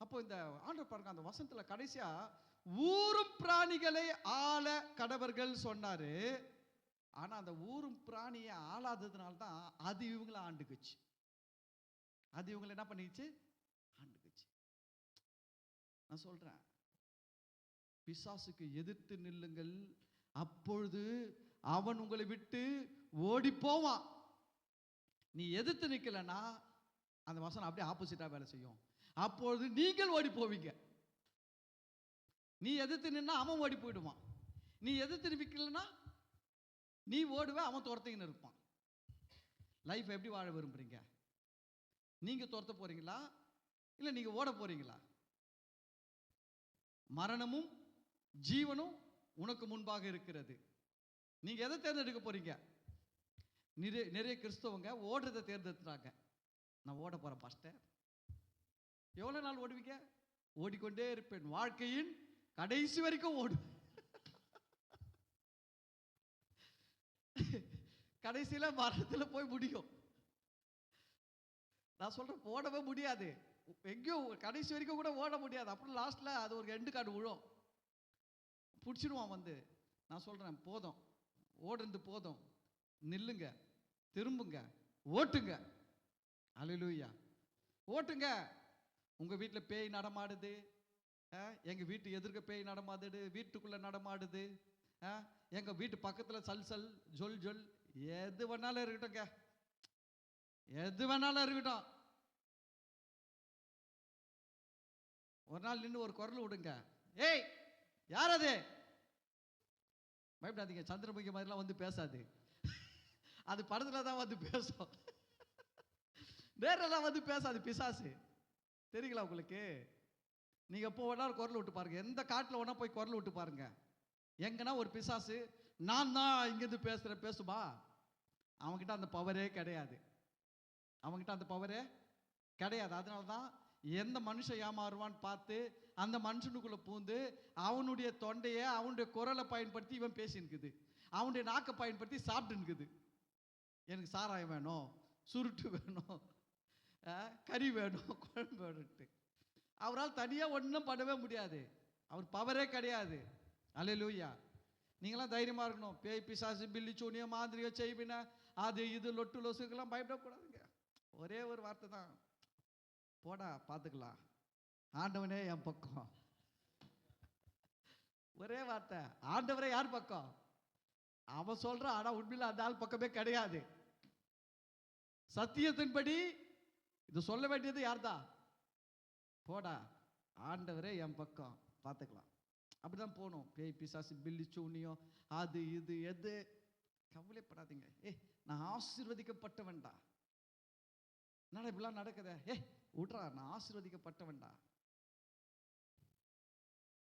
அப்போ இந்த ஆண்டவர் பாருங்க, அந்த வசனத்துல கடைசியா ஊரும் பிராணிகளை ஆள கடவர்கள் சொன்னாரு. ஆனா அந்த ஊரும் பிராணியை ஆளாததுனால தான் அது இவங்களை ஆண்டுக்குச்சு. அது இவங்களை என்ன பண்ணிச்சு? ஆண்டுக்குச்சு. நான் சொல்றேன், பிசாசுக்கு எதிர்த்து நில்லுங்கள், அப்பொழுது அவன் உங்களை விட்டு ஓடி போவான். நீ எதிர்த்து நிக்கலன்னா அந்த வசனம் அப்படியே ஆப்போசிட்டா வேலை செய்யும். அப்பொழுது நீங்கள் ஓடி போவீங்க. நீ எதிர்த்து நின்னா அவன் ஓடி போயிடுவான். நீ எதிர்த்து நிற்கலன்னா நீ ஓடுவ, அவன் துரத்தின்னு இருப்பான். லைஃப் எப்படி வாழ விரும்புறீங்க? நீங்க துரத்த போறீங்களா இல்ல நீங்க ஓட போறீங்களா? மரணமும் ஜீவனும் உனக்கு முன்பாக இருக்கிறது. நீங்க எதை தேர்ந்தெடுக்க போறீங்க? நிறைய கிறிஸ்தவங்க ஓடுறதை தேர்ந்தெடுத்துறாங்க. நான் ஓட போறேன் பாஸ்டர். எவ்வளவு நாள் ஓடுவீங்க? ஓடிக்கொண்டே இருப்பேன், வாழ்க்கையின் கடைசி வரைக்கும் ஓடு. கடைசியில மரணத்துல போய் முடியும். நான் சொல்றேன், ஓடவே முடியாது. எங்கேயும் கடைசி வரைக்கும் கூட ஓட முடியாது. அப்புறம் லாஸ்ட்ல அது ஒரு எண்டு கார்டு விழும், பிடிச்சிடுவான் வந்து. நான் சொல்றேன், போதும், ஓடுறது போதும், நில்லுங்க, திரும்புங்க, ஓட்டுங்க. அல்லேலூயா. ஓட்டுங்க. உங்க வீட்டில் பேய் நடமாடுது, எங்க வீட்டு எதிர்க்க பேய் நடமாடுது, வீட்டுக்குள்ள நடமாடுது, எங்க வீட்டு பக்கத்துல சல் சல் ஜொல் ஜொல், எது வேணாலும் இருக்கட்டும்ங்க, எது வேணாலும் இருக்கட்டும். ஒரு நாள் நின்று ஒரு குரல் விடுங்க, ஏய் யார் அது? பயப்படாதீங்க, சந்திரமுகி மாதிரிலாம் வந்து பேசாது. அது படத்துல தான் வந்து பேசும், நேரெல்லாம் வந்து பேசாது பிசாசு. தெரியுங்களா உங்களுக்கு? நீங்க எப்போ வேணாலும் குரல் விட்டு பாருங்க, எந்த காட்டுல வேணா போய் குரல் விட்டு பாருங்க. எங்கன்னா ஒரு பிசாசு நான் தான் இங்கிருந்து பேசுறேன் பேசுமா? அவன்கிட்ட அந்த பவரே கிடையாது. அவன்கிட்ட அந்த பவரே கிடையாது. அதனாலதான் எந்த மனுஷன் ஏமாறுவான்னு பார்த்து அந்த மனுஷனுக்குள்ள பூந்து அவனுடைய தொண்டையை, அவனுடைய குரலை பயன்படுத்தி இவன் பேசினுக்குது, அவனுடைய நாக்கை பயன்படுத்தி சாப்பிட்டுனுக்குது. எனக்கு சாராயம் வேணும், சுருட்டு வேணும், கறி வேணும், குழம்பு வேணும்ட்டு. அவரால் தனியா ஒன்றும் பண்ணவே முடியாது. அவர் பவரே கிடையாது. அல்லேலூயா. நீங்களாம் தைரியமா இருக்கணும். பேய் பிசாசு பில்லி சூனிய மாதிரியோ செய்வின அது இது லொட்டு லொசுக்கெல்லாம் பயப்படக்கூடாதுங்க. ஒரே ஒரு வார்த்தை தான், போடா பார்த்துக்கலாம், ஆண்டவனே என் பக்கம். ஒரே வார்த்தை, ஆண்டவரே யார் பக்கம்? அவன் சொல்றான், ஆனா உண்மையில அந்த ஆள் பக்கமே கிடையாது. சத்தியத்தின்படி இது சொல்ல வேண்டியது யார்தான்? போடா, ஆண்டவரே என் பக்கம், பார்த்துக்கலாம். அப்படிதான் போகணும். பேய் பிசாசு பில்லி சூனியம் அது இது எது கவலைப்படாதீங்க. நான் ஆசீர்வதிக்கப்பட்டவன்டா. என்னடா இப்படிலாம் நடக்குதே? விட்றா, நான் ஆசீர்வதிக்கப்பட்டவன்டா.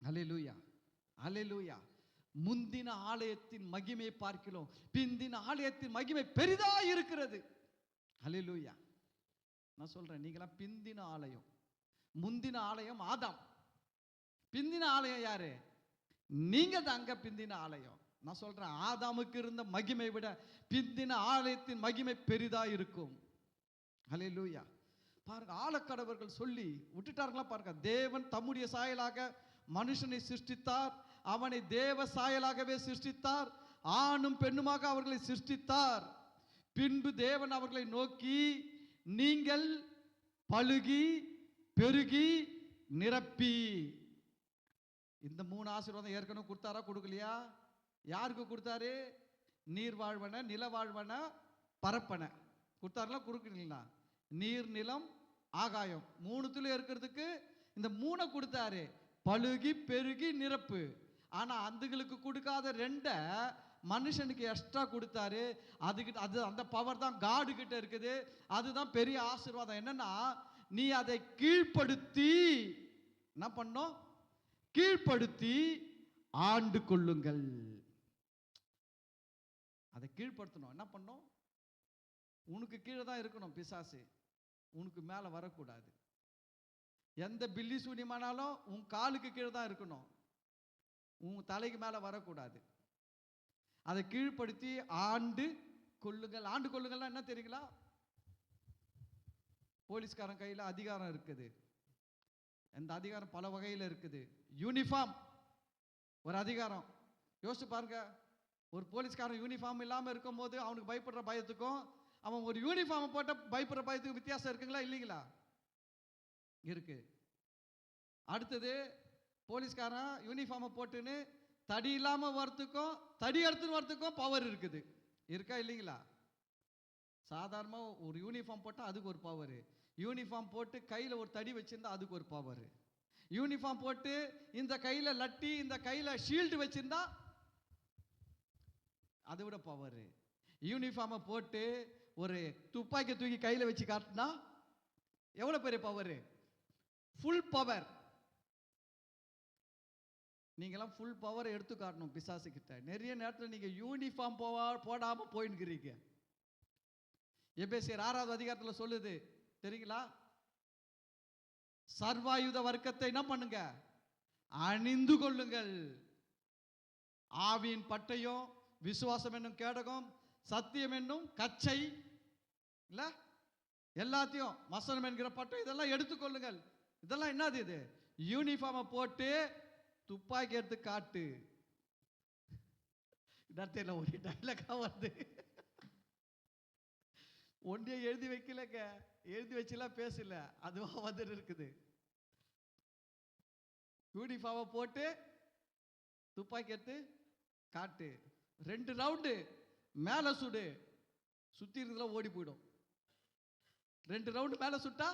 அல்லேலூயா, அல்லேலூயா. முந்தின ஆலயத்தின் மகிமை பார்க்கிறோம், பிந்தின ஆலயத்தின் மகிமை பெரிதா இருக்கிறது. அல்லேலூயா. நான் சொல்றேன், நீங்களாம் பிந்தின ஆலயம். முந்தின ஆலயம் ஆதாம், பிந்தின ஆலயம் யாரு? நீங்க தாங்க பிந்தின ஆலயம். நான் சொல்றேன், ஆதாமுக்கு இருந்த மகிமை விட பிந்தின ஆலயத்தின் மகிமை பெரிதா இருக்கும். ஹல்லேலூயா. பாருங்க, ஆழக்கடவர்கள் சொல்லி விட்டுட்டார்களா பாருங்க. தேவன் தம்முடைய சாயலாக மனுஷனை சிருஷ்டித்தார், அவனை தேவ சாயலாகவே சிருஷ்டித்தார், ஆணும் பெண்ணுமாக அவர்களை சிருஷ்டித்தார். பின்பு தேவன் அவர்களை நோக்கி, நீங்கள் பலுகி பெருகி நிரப்பி. இந்த 3 ஆசீர்வாதம் ஏற்கனவே கொடுத்தாரா கொடுக்கலையா? யாருக்கு கொடுத்தாரு? நீர் வாழ்வன, நில வாழ்வன, பரப்பன கொடுத்தாருல, கொடுக்கலீங்களா? நீர், நிலம், ஆகாயம் 3த்துல இருக்கிறதுக்கு இந்த 3 கொடுத்தாரு. பழுகி பெருகி நிரப்பு. ஆனா அதுகளுக்கு கொடுக்காத 2 மனுஷனுக்கு எக்ஸ்ட்ரா கொடுத்தாரு. அது அந்த பவர் தான் காடு கிட்ட இருக்குது. அதுதான் பெரிய ஆசீர்வாதம். என்னன்னா, நீ அதை கீழ்ப்படுத்தி என்ன பண்ணோம்? கீழ்ப்படுத்தி ஆண்டு கொள்ளுங்கள். அதை கீழ்ப்படுத்தணும். என்ன பண்ணோம்? உனக்கு கீழே தான் இருக்கணும் பிசாசு, உனக்கு மேலே வரக்கூடாது. எந்த பில்லி சூனியமானாலும் உன் காலுக்கு கீழே தான் இருக்கணும், உன் தலைக்கு மேலே வரக்கூடாது. அதை கீழ்ப்படுத்தி ஆண்டு கொள்ளுங்கள். ஆண்டு கொள்ளுங்கள்னா என்ன தெரியுங்களா? போலீஸ்காரன் கையில் அதிகாரம் இருக்குது. அந்த அதிகாரம் பல வகையில் இருக்குது. யூனிஃபார்ம் ஒரு அதிகாரம். யோசிச்சு பாருங்க, ஒரு போலீஸ்காரன் யூனிஃபார்ம் இல்லாமல் இருக்கும் போது அவனுக்கு பயப்படுற பயத்துக்கும் அவன் ஒரு யூனிஃபார்ம் போட்ட பயப்படுற பயத்துக்கும் வித்தியாசம் இருக்குங்களா இல்லைங்களா? இருக்கு. அடுத்தது, போலீஸ்காரன் யூனிஃபார்மை போட்டுன்னு தடி இல்லாமல் வரத்துக்கும் தடி எடுத்துன்னு வரத்துக்கும் பவர் இருக்குது. இருக்கா இல்லைங்களா? சாதாரணமாக ஒரு யூனிஃபார்ம் போட்டால் அதுக்கு ஒரு பவர், யூனிஃபார்ம் போட்டு கையில் ஒரு தடி வச்சிருந்தா அதுக்கு ஒரு பவர், யூனிஃபார்ம் போட்டு இந்த கையில் லட்டி இந்த கையில் ஷீல்டு வச்சிருந்தா அதை விட பவர். யூனிஃபார்மை போட்டு ஒரு துப்பாக்கி தூக்கி கையில் வச்சு காட்டினா எவ்வளோ பெரிய பவர்? Full power. நீங்களாம் ஃபுல் பவர் எடுத்து காட்டணும் பிசாசு கிட்ட. நிறைய நேரத்தில் நீங்கள் யூனிஃபார்ம் போடாமல் போயின்னுக்கிறீங்க. எபேசியர் 6வது அதிகாரத்தில் சொல்லுது தெரியுங்களா? சர்வாயுத வர்க்கத்தை என்ன பண்ணுங்க? அணிந்து கொள்ளுங்கள். ஆவியின் பட்டயம், விசுவாசம் என்னும் கேடகம், சத்தியம் என்னும் கச்சை, இல்ல எல்லாத்தையும், வசனம் என்கிற பட்டம், இதெல்லாம் எடுத்துக்கொள்ளுங்கள். இதெல்லாம் என்னது? இது யூனிஃபார்மை போட்டு துப்பாக்கி எடுத்து காட்டு. இடத்துல ஒரு டைலாகா வருது. ஒன்றே எழுதி வைக்கலங்க, எழுதி வச்சுலாம் பேசல, அதுவா வந்து இருக்குது. யூனிஃபார்மை போட்டு துப்பாக்கி எடுத்து காட்டு. 2 ரவுண்டு மேல சுடு, சுத்தி இருக்குதுல ஓடி போயிடும். 2 ரவுண்டு மேல சுட்டா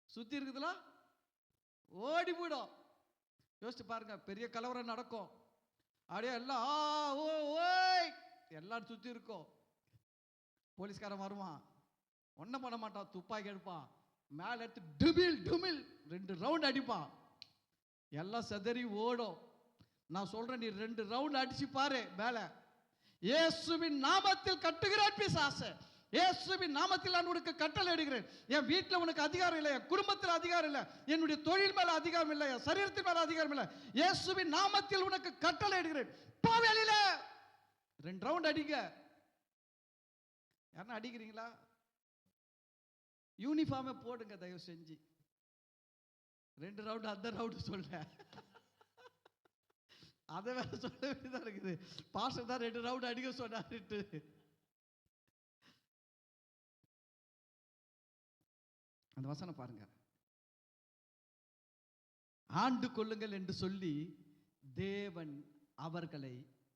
சுத்தி இருக்குதுல ஓடி போயிடும். யோசிச்சு பாருங்க, பெரிய கலவரம் நடக்கும். அப்படியே எல்லாம் எல்லாரும் சுத்தி இருக்கும். போலீஸ்காரன் வருவான், ஒன்னும் பண்ண மாட்டான், துப்பாக்கி எடுப்பான், மேல எடுத்து டுமில் டுமில் 2 ரவுண்ட் அடிப்பான், எல்லாம் செதறி ஓடும். நான் சொல்றேன், நீ 2 ரவுண்ட் அடிச்சு பாரு மேல. இயேசுவின் நாமத்தில் கட்டுகிறேன் பிசாசு, இயேசுவின் நாமத்தில் நான் உனக்கு கட்டளை இடுகிறேன். என் வீட்டில் உனக்கு அதிகாரம் இல்லை, என் குடும்பத்தில் அதிகாரம் இல்லை, என்னுடைய தொழில் மேல அதிகாரம் இல்லை, என் சரீரத்தின் மேல அதிகாரம் இல்லை. இயேசுவின் நாமத்தில் உனக்கு கட்டளை இடுகிறேன், போ வெளியில. 2 ரவுண்ட் அடிங்க. யாரா அடிக்கிறீங்களா? யூனிஃபார்மை போடுங்க தயவு செஞ்சு. 2 ரவுண்டு அந்த ரவுண்டு சொல்ல, அதை வேற சொல்ல வேண்டியதான் இருக்குது. பாஸ்டர் தான் 2 ரவுண்டு அடிக்க சொன்னாருட்டு. அந்த வசனம் பாருங்க. ஆண்டு கொள்ளுங்கள் என்று சொல்லி தேவன் அவர்களை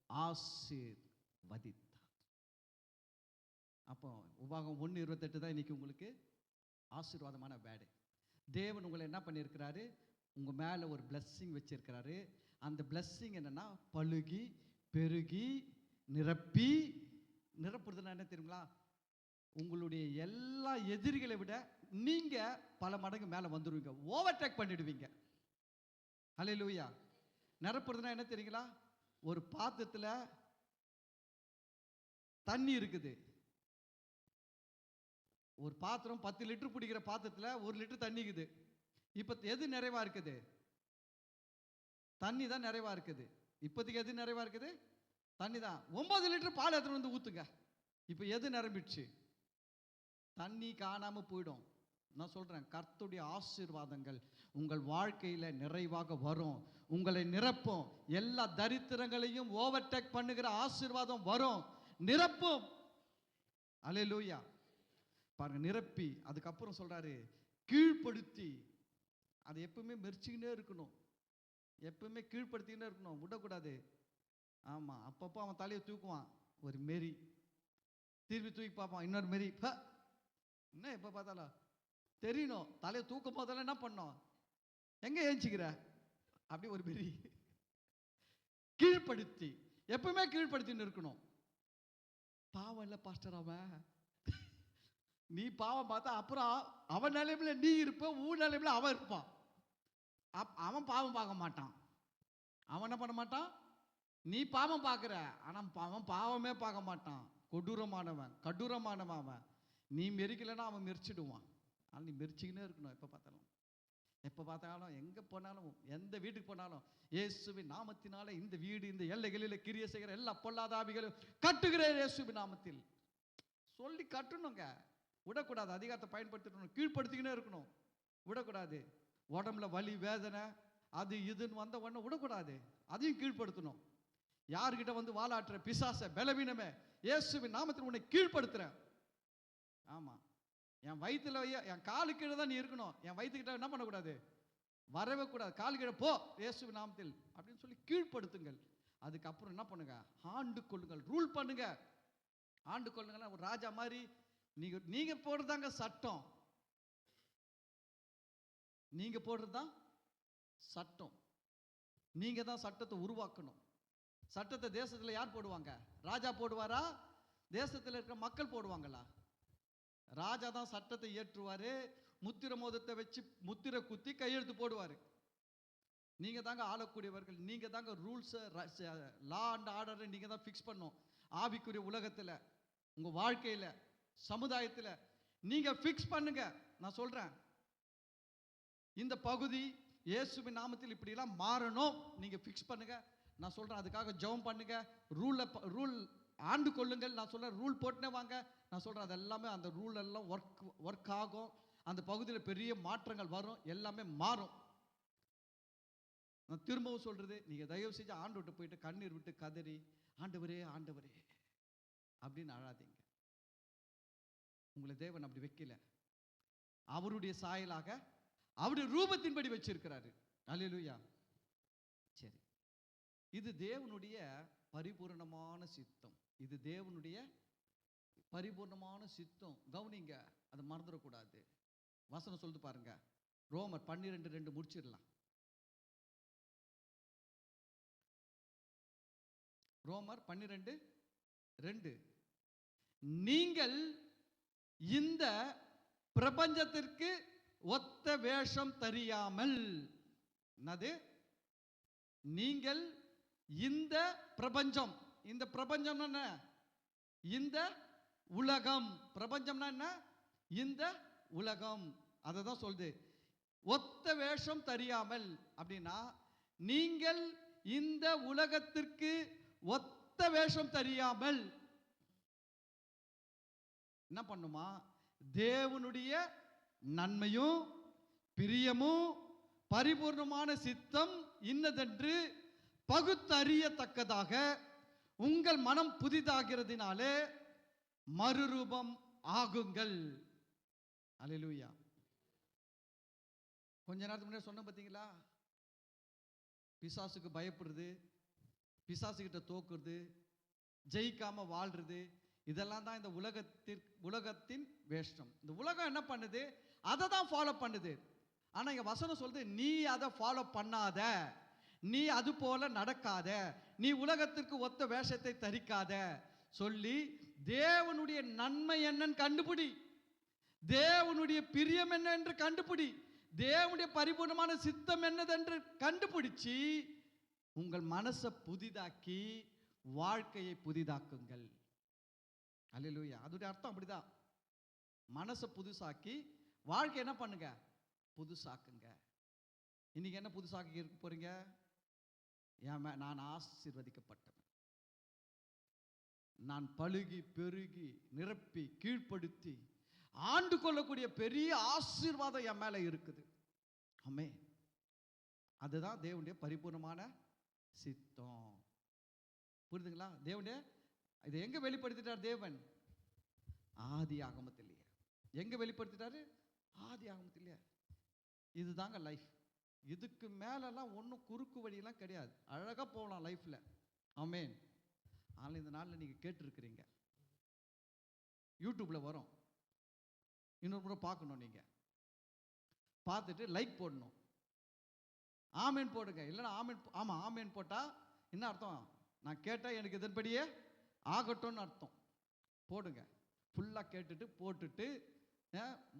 ஆசீர்வதித்தார். அப்போ உபாகம் 1:28 தான் இன்னைக்கு உங்களுக்கு ஆசீர்வாதமான வேர்டு. தேவன் உங்களை என்ன பண்ணியிருக்கிறாரு? உங்க மேல ஒரு பிளஸ்ஸிங் வச்சிருக்கிறாரு. அந்த பிளஸ்ஸிங் என்னன்னா, பழுகி பெருகி நிரப்பி. நிரப்புறதுன்னா என்ன தெரியுங்களா? உங்களுடைய எல்லா எதிரிகளை விட நீங்க பல மடங்கு மேல வந்துடுவீங்க, ஓவர்டேக் பண்ணிடுவீங்க. ஹல்லேலூயா. நிரப்புறதுன்னா என்ன தெரியுங்களா? ஒரு பாத்திரத்துல தண்ணி இருக்குது, ஒரு பாத்திரம் 10 லிட்டர் பிடிக்கிற பாத்திரத்துல 1 லிட்டர் தண்ணிக்குது. இப்ப எது நிறைவா இருக்குது? தண்ணி தான் நிறைவா இருக்குது. இப்போதைக்கு எது நிறைவா இருக்குது? தண்ணி தான். 9 லிட்டர் பால் எடுத்துட்டு வந்து ஊத்துங்க. இப்ப எது நிரம்பிடுச்சு? தண்ணி காணாம போயிடும். நான் சொல்றேன், கர்த்தருடைய ஆசீர்வாதங்கள் உங்கள் வாழ்க்கையில நிறைவாக வரும். உங்களை நிரப்பும். எல்லா தரித்திரங்களையும் ஓவர்டேக் பண்ணுகிற ஆசீர்வாதம் வரும், நிரப்பும். அல்லேலூயா. பாருங்க, நிரப்பி அதுக்கப்புறம் சொல்றாரு கீழ்ப்படுத்தி. அது எப்பவுமே மெர்ச்சிக்கினே இருக்கணும், எப்பவுமே கீழ்ப்படுத்திக்கினே இருக்கணும், விடக்கூடாது. ஆமா, அப்பப்போ அவன் தலையை தூக்குவான், ஒரு மெரி, திருப்பி தூக்கி பார்ப்பான், இன்னொரு மெரி. என்ன எப்போ பார்த்தாலும் தெரியணும். தலையை தூக்கும் போதெல்லாம் என்ன பண்ணோம்? எங்க ஏஞ்சிக்கிற? அப்படி ஒரு மெரி. கீழ்ப்படுத்தி, எப்பவுமே கீழ்ப்படுத்தின்னு இருக்கணும். பாவம் இல்லை பாஸ்டர், அவன் நீ பாவம் பார்த்தா அப்புறம் அவன் நிலைமையில நீ இருப்ப, உன் நிலைமையில அவன் இருப்பான். அவன் பாவம் பார்க்க மாட்டான். அவன் என்ன பண்ண மாட்டான்? நீ பாவம் பார்க்குற, ஆனால் அவன் பாவமே பார்க்க மாட்டான். கொடூரமானவன், கடூரமானவன் அவன். நீ மெரிக்கலைன்னா அவன் மெரிச்சிடுவான். ஆனால் நீ மெரிச்சிக்கினே இருக்கணும். எப்போ பார்த்தாலும் எங்கே போனாலும், எந்த வீட்டுக்கு போனாலும், இயேசுவின் நாமத்தினால இந்த வீடு, இந்த எல்லைகளில் கிரியை செய்கிற எல்லா பொல்லாத ஆவிகளும் கட்டுகிறேன் இயேசுவின் நாமத்தில் சொல்லி கட்டணுங்க. விடக்கூடாது. அதிகாரத்தை பயன்படுத்தணும், கீழ்ப்படுத்திக்கினே இருக்கணும், விடக்கூடாது. உடம்புல வலி வேதனை அது இதுன்னு வந்த உடனே விடக்கூடாது, அதையும் கீழ்ப்படுத்தணும். யாருக்கிட்ட வந்து வாலாட்டுற பிசாச பலவீனமே, இயேசுவின் நாமத்தில் உன்னை கீழ்ப்படுத்துறேன். ஆமா, என் வயிற்றுல என் காலு கீழே தான் நீ இருக்கணும். என் வயிற்றுக்கிட்ட என்ன பண்ணக்கூடாது? வரவே கூடாது. காலு கீழே போ இயேசுவின் நாமத்தில் அப்படின்னு சொல்லி கீழ்ப்படுத்துங்கள். அதுக்கப்புறம் என்ன பண்ணுங்க? ஆண்டு கொள்ளுங்கள், ரூல் பண்ணுங்க. ஆண்டு கொள்ளுங்கள். ஒரு ராஜா மாதிரி நீங்க போடுறதாங்க சட்டம். நீங்க போடுறதுதான் சட்டம். நீங்க தான் சட்டத்தை உருவாக்கணும். சட்டத்தை தேசத்துல யார் போடுவாங்க? ராஜா போடுவாரா? தேசத்தில் இருக்கிற மக்கள் போடுவாங்களா? ராஜா தான் சட்டத்தை இயற்றுவாரு. முத்திர மோதத்தை வச்சு முத்திர குத்தி கையெழுத்து போடுவாரு. நீங்க தாங்க ஆளக்கூடியவர்கள். நீங்க தாங்க ரூல்ஸ், லா அண்ட் ஆர்டரை நீங்க தான் ஃபிக்ஸ் பண்ணும். ஆவிக்குரிய உலகத்துல, உங்க வாழ்க்கையில, சமுதாயத்துல நீங்க ஃபிக்ஸ் பண்ணுங்க. நான் சொல்றேன், இந்த பகுதி இயேசுவின் நாமத்தில் இப்படிலாம் மாறணும், நீங்க ஃபிக்ஸ் பண்ணுங்க. நான் சொல்றேன், அதுக்காக ஜெபம் பண்ணுங்க. ரூல் ஆண்டு கொள்ளுங்கள். நான் சொல்றேன், ரூல் போட்டுனே வாங்க. நான் சொல்றேன், அது எல்லாமே அந்த ரூல் எல்லாம் ஒர்க் ஆகும். அந்த பகுதியில் பெரிய மாற்றங்கள் வரும், எல்லாமே மாறும். நான் திரும்பவும் சொல்றது, நீங்க தயவு செஞ்சு ஆண்டு விட்டு போயிட்டு கண்ணீர் விட்டு கதறி ஆண்டவரே ஆண்டவரே அப்படின்னு அழாதீங்க. உங்களை தேவன் அப்படி வைக்கல. அவருடைய சாயலாக, அவருடைய ரூபத்தின்படி வச்சிருக்கிறாரு. அல்லேலூயா. சரி, இது தேவனுடைய பரிபூர்ணமான சித்தம். இது தேவனுடைய பரிபூர்ணமான சித்தம். கவனிங்க, அதை மறந்துடக்கூடாது. வசனம் சொல்லிட்டு பாருங்க, ரோமர் 12:2 முடிச்சிடலாம். ரோமர் 12:2. நீங்கள் இந்த பிரபஞ்சத்திற்கு ஒத்த வேஷம் தெரியாமல், என்னது? நீங்கள் இந்த பிரபஞ்சம், இந்த பிரபஞ்சம் என்ன? இந்த உலகம். பிரபஞ்சம்னா என்ன? இந்த உலகம். அதை தான் சொல்லுது, ஒத்த வேஷம் தெரியாமல். அப்படின்னா நீங்கள் இந்த உலகத்திற்கு ஒத்த வேஷம் தெரியாமல் என்ன பண்ணுமா? தேவனுடைய நன்மையும் பிரியமும் பரிபூர்ணமான சித்தம் இன்னதென்று பகுத்தறியத்தக்கதாக உங்கள் மனம் புதிதாகிறதுனாலே மறுரூபம் ஆகுங்கள். அல்லேலூயா. கொஞ்ச நேரத்துக்கு முன்னாடி சொன்ன பார்த்தீங்களா? பிசாசுக்கு பயப்படுறது, பிசாசுகிட்ட தோக்குறது, ஜெயிக்காம வாழ்றது, இதெல்லாம் தான் இந்த உலகத்தின் வேஷம். இந்த உலகம் என்ன பண்ணுது? அதை தான் ஃபாலோ பண்ணுது. ஆனா இங்க வசனம் சொல்லுது, நீ அதை ஃபாலோ பண்ணாத, நீ அது போல நடக்காத, நீ உலகத்திற்கு ஒத்த வேஷத்தை தரிக்காத சொல்லி தேவனுடைய நன்மை என்னன்னு கண்டுபிடி, தேவனுடைய பிரியம் என்ன என்று கண்டுபிடி, தேவனுடைய பரிபூர்ணமான சித்தம் என்னதென்று கண்டுபிடிச்சு உங்கள் மனசை புதிதாக்கி வாழ்க்கையை புதிதாக்குங்கள். அல்லேலூயா. அதோட அர்த்தம் அப்படிதான். மனசை புதுசாக்கி வாழ்க்கை என்ன பண்ணுங்க, புதுசாக்குங்க. இன்னைக்கு என்ன புதுசாக்கி இருக்க போறீங்க? நான் ஆசீர்வதிக்கப்பட்டவன், நான் பழுகி பெருகி நிரப்பி கீழ்ப்படுத்தி ஆண்டு கொள்ளக்கூடிய பெரிய ஆசீர்வாதம் என் மேல இருக்குது. ஆமென். அதுதான் தேவனுடைய பரிபூர்ணமான சித்தம். புரியுதுங்களா? தேவனுடைய இதை எங்க வெளிப்படுத்திட்டார் தேவன்? ஆதி ஆகமத்திலேயே. எங்க வெளிப்படுத்திட்டாரு? ஆதி ஆகமத்திலேயே. இதுதாங்க லைஃப். இதுக்கு மேலெல்லாம் ஒன்றும் குறுக்கு வழியெல்லாம் கிடையாது. அழகாக போகலாம் லைஃப்பில். ஆமென். ஆனால் இந்த நாளில் நீங்கள் கேட்டுருக்கிறீங்க, யூடியூப்பில் வரும், இன்னொரு முறை பார்க்கணும். நீங்கள் பார்த்துட்டு லைக் போடணும், ஆமேன் போடுங்க. இல்லைன்னா ஆமேன், ஆமாம் ஆமேன் போட்டால் என்ன அர்த்தம்? நான் கேட்டால் எனக்கு இதன்படியே ஆகட்டும்னு அர்த்தம். போடுங்க. ஃபுல்லாக கேட்டுட்டு போட்டுட்டு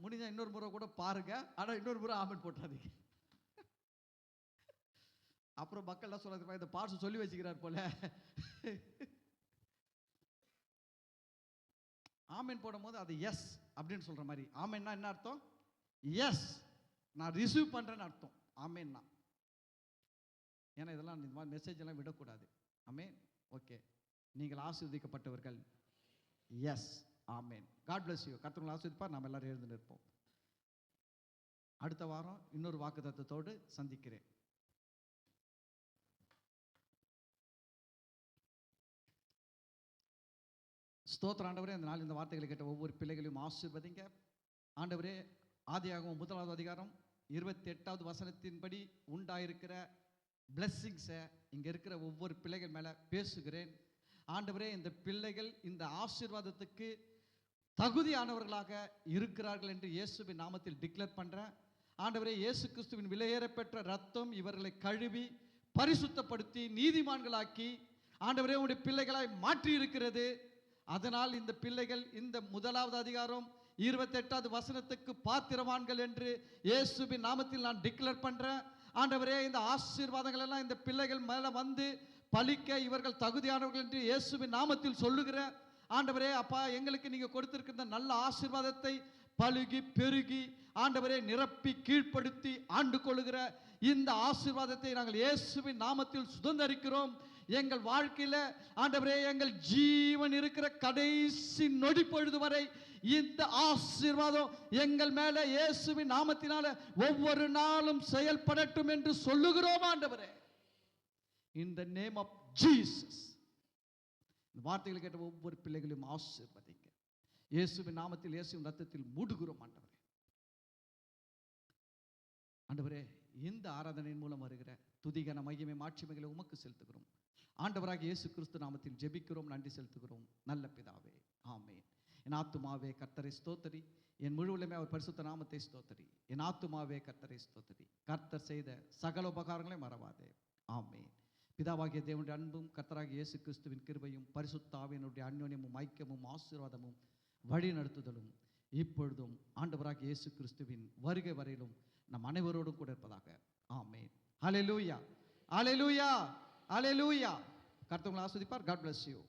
முடிஞ்சால் இன்னொரு முறை கூட பாருங்க. ஆனால் இன்னொரு முறை ஆமேன் போட்டாதீங்க. அப்புறம் மக்கள்லாம் சொல்றது, இந்த பார்ட்ஸ் சொல்லி வச்சுக்கிறார் போல. ஆமேன் போடும்போது அது எஸ் அப்படின்னு சொல்ற மாதிரி. ஆமேன்னா என்ன அர்த்தம்? எஸ், நான் ரிசீவ் பண்றேன்னு அர்த்தம் ஆமேன்னா. ஏன்னா இதெல்லாம் இந்த மாதிரி மெசேஜ் எல்லாம் விடக்கூடாது. ஆமேன். ஓகே, நீங்கள் ஆசீர்வதிக்கப்பட்டவர்கள். Yes, amen. God bless you. கர்த்தர் உங்களை ஆசீர்வதிப்பார். நாம் எல்லாரும் எழுந்து நிற்போம். அடுத்த வாரம் இன்னொரு வாக்குத்தத்தத்தோடு சந்திக்கிறேன். ஸ்தோத்திரம் ஆண்டவரே. அந்த நாள் இந்த வார்த்தைகளை கேட்ட ஒவ்வொரு பிள்ளைகளையும் ஆசீர்வதிங்க ஆண்டவரே. ஆதியாகமம் 1வது அதிகாரம் 28வது வசனத்தின்படி உண்டாயிருக்கிற பிளெஸ்ஸிங்ஸை இங்கே இருக்கிற ஒவ்வொரு பிள்ளைகள் மேலே பேசுகிறேன் ஆண்டவரே. இந்த பிள்ளைகள் இந்த ஆசீர்வாதத்துக்கு தகுதியானவர்களாக இருக்கிறார்கள் என்று இயேசுவின் நாமத்தில் டிக்ளேர் பண்ணுறேன் ஆண்டவரே. இயேசு கிறிஸ்துவின் விலையேறப்பெற்ற ரத்தம் இவர்களை கழுவி பரிசுத்தப்படுத்தி நீதிமான்களாக்கி ஆண்டவரே உடைய பிள்ளைகளாய் மாற்றி இருக்கிறது. அதனால் இந்த பிள்ளைகள் இந்த 1வது அதிகாரம் 28வது வசனத்துக்கு பாத்திரவான்கள் என்று இயேசுவின் நாமத்தில் நான் டிக்ளேர் பண்றேன் ஆண்டவரே. இந்த ஆசீர்வாதங்கள் எல்லாம் இந்த பிள்ளைகள் மேல வந்து பலிக்க இவர்கள் தகுதியானவர்கள் என்று இயேசுவின் நாமத்தில் சொல்லுகிறேன் ஆண்டவரே. அப்பா, எங்களுக்கு நீங்க கொடுத்திருக்கிற நல்ல ஆசீர்வாதத்தை பழுகி பெருகி ஆண்டவரே நிரப்பி கீழ்ப்படுத்தி ஆண்டு கொள்ளுகிற இந்த ஆசீர்வாதத்தை நாங்கள் இயேசுவின் நாமத்தில் சுதந்தரிக்கிறோம். எங்கள் வாழ்க்கையில ஆண்டவரே, எங்கள் ஜீவன் இருக்கிற கடைசி நொடி பொழுது வரை இந்த ஆசீர்வாதம் எங்கள் மேல இயேசுவின் நாமத்தினால ஒவ்வொரு நாளும் செயல்படட்டும் என்று சொல்லுகிறோம் ஆண்டவரே. இன் தி நேம் ஆஃப் ஜீசஸ். இந்த வார்த்தைகளை கேட்ட ஒவ்வொரு பிள்ளைகளையும் ஆசீர்வதிங்க இயேசுவின் நாமத்தில், இயேசுவின் ரத்தத்தில் மூடுகிறோம் ஆண்டவரே. ஆண்டவரே, இந்த ஆராதனையின் மூலம் வருகிற துதிகன மகிமை மாட்சிமைகளை உமக்கு செலுத்துகிறோம் ஆண்டவராக இயேசு கிறிஸ்து நாமத்தில் ஜெபிக்கிறோம், நன்றி செலுத்துகிறோம் நல்ல பிதாவே, ஆமென். என் ஆத்துமாவே கர்த்தரை ஸ்தோத்திரி, என் முழுவதுமே அவர் பரிசுத்த நாமத்தை ஸ்தோத்திரி. என் ஆத்துமாவே கர்த்தரை ஸ்தோத்திரி, கர்த்தர் செய்த சகல உபகாரங்களை மறவாதே, ஆமென். பிதாவாகிய தேவனுடைய அன்பும் கர்த்தராகிய இயேசு கிறிஸ்துவின் கிருபையும் பரிசுத்த ஆவியினுடைய அந்யோன்யமும் ஐக்கியமும் ஆசீர்வாதமும் வழி நடத்துதலும் இப்பொழுதும் ஆண்டவராகிய இயேசு கிறிஸ்துவின் வருகை வரையிலும் நம் அனைவரோடும் கூட இருப்பதாக, ஆமென். ஹல்லேலூயா, ஹல்லேலூயா, ஹல்லேலூயா. கர்த்தர் உங்களை ஆசீர்வதிப்பார். God bless you.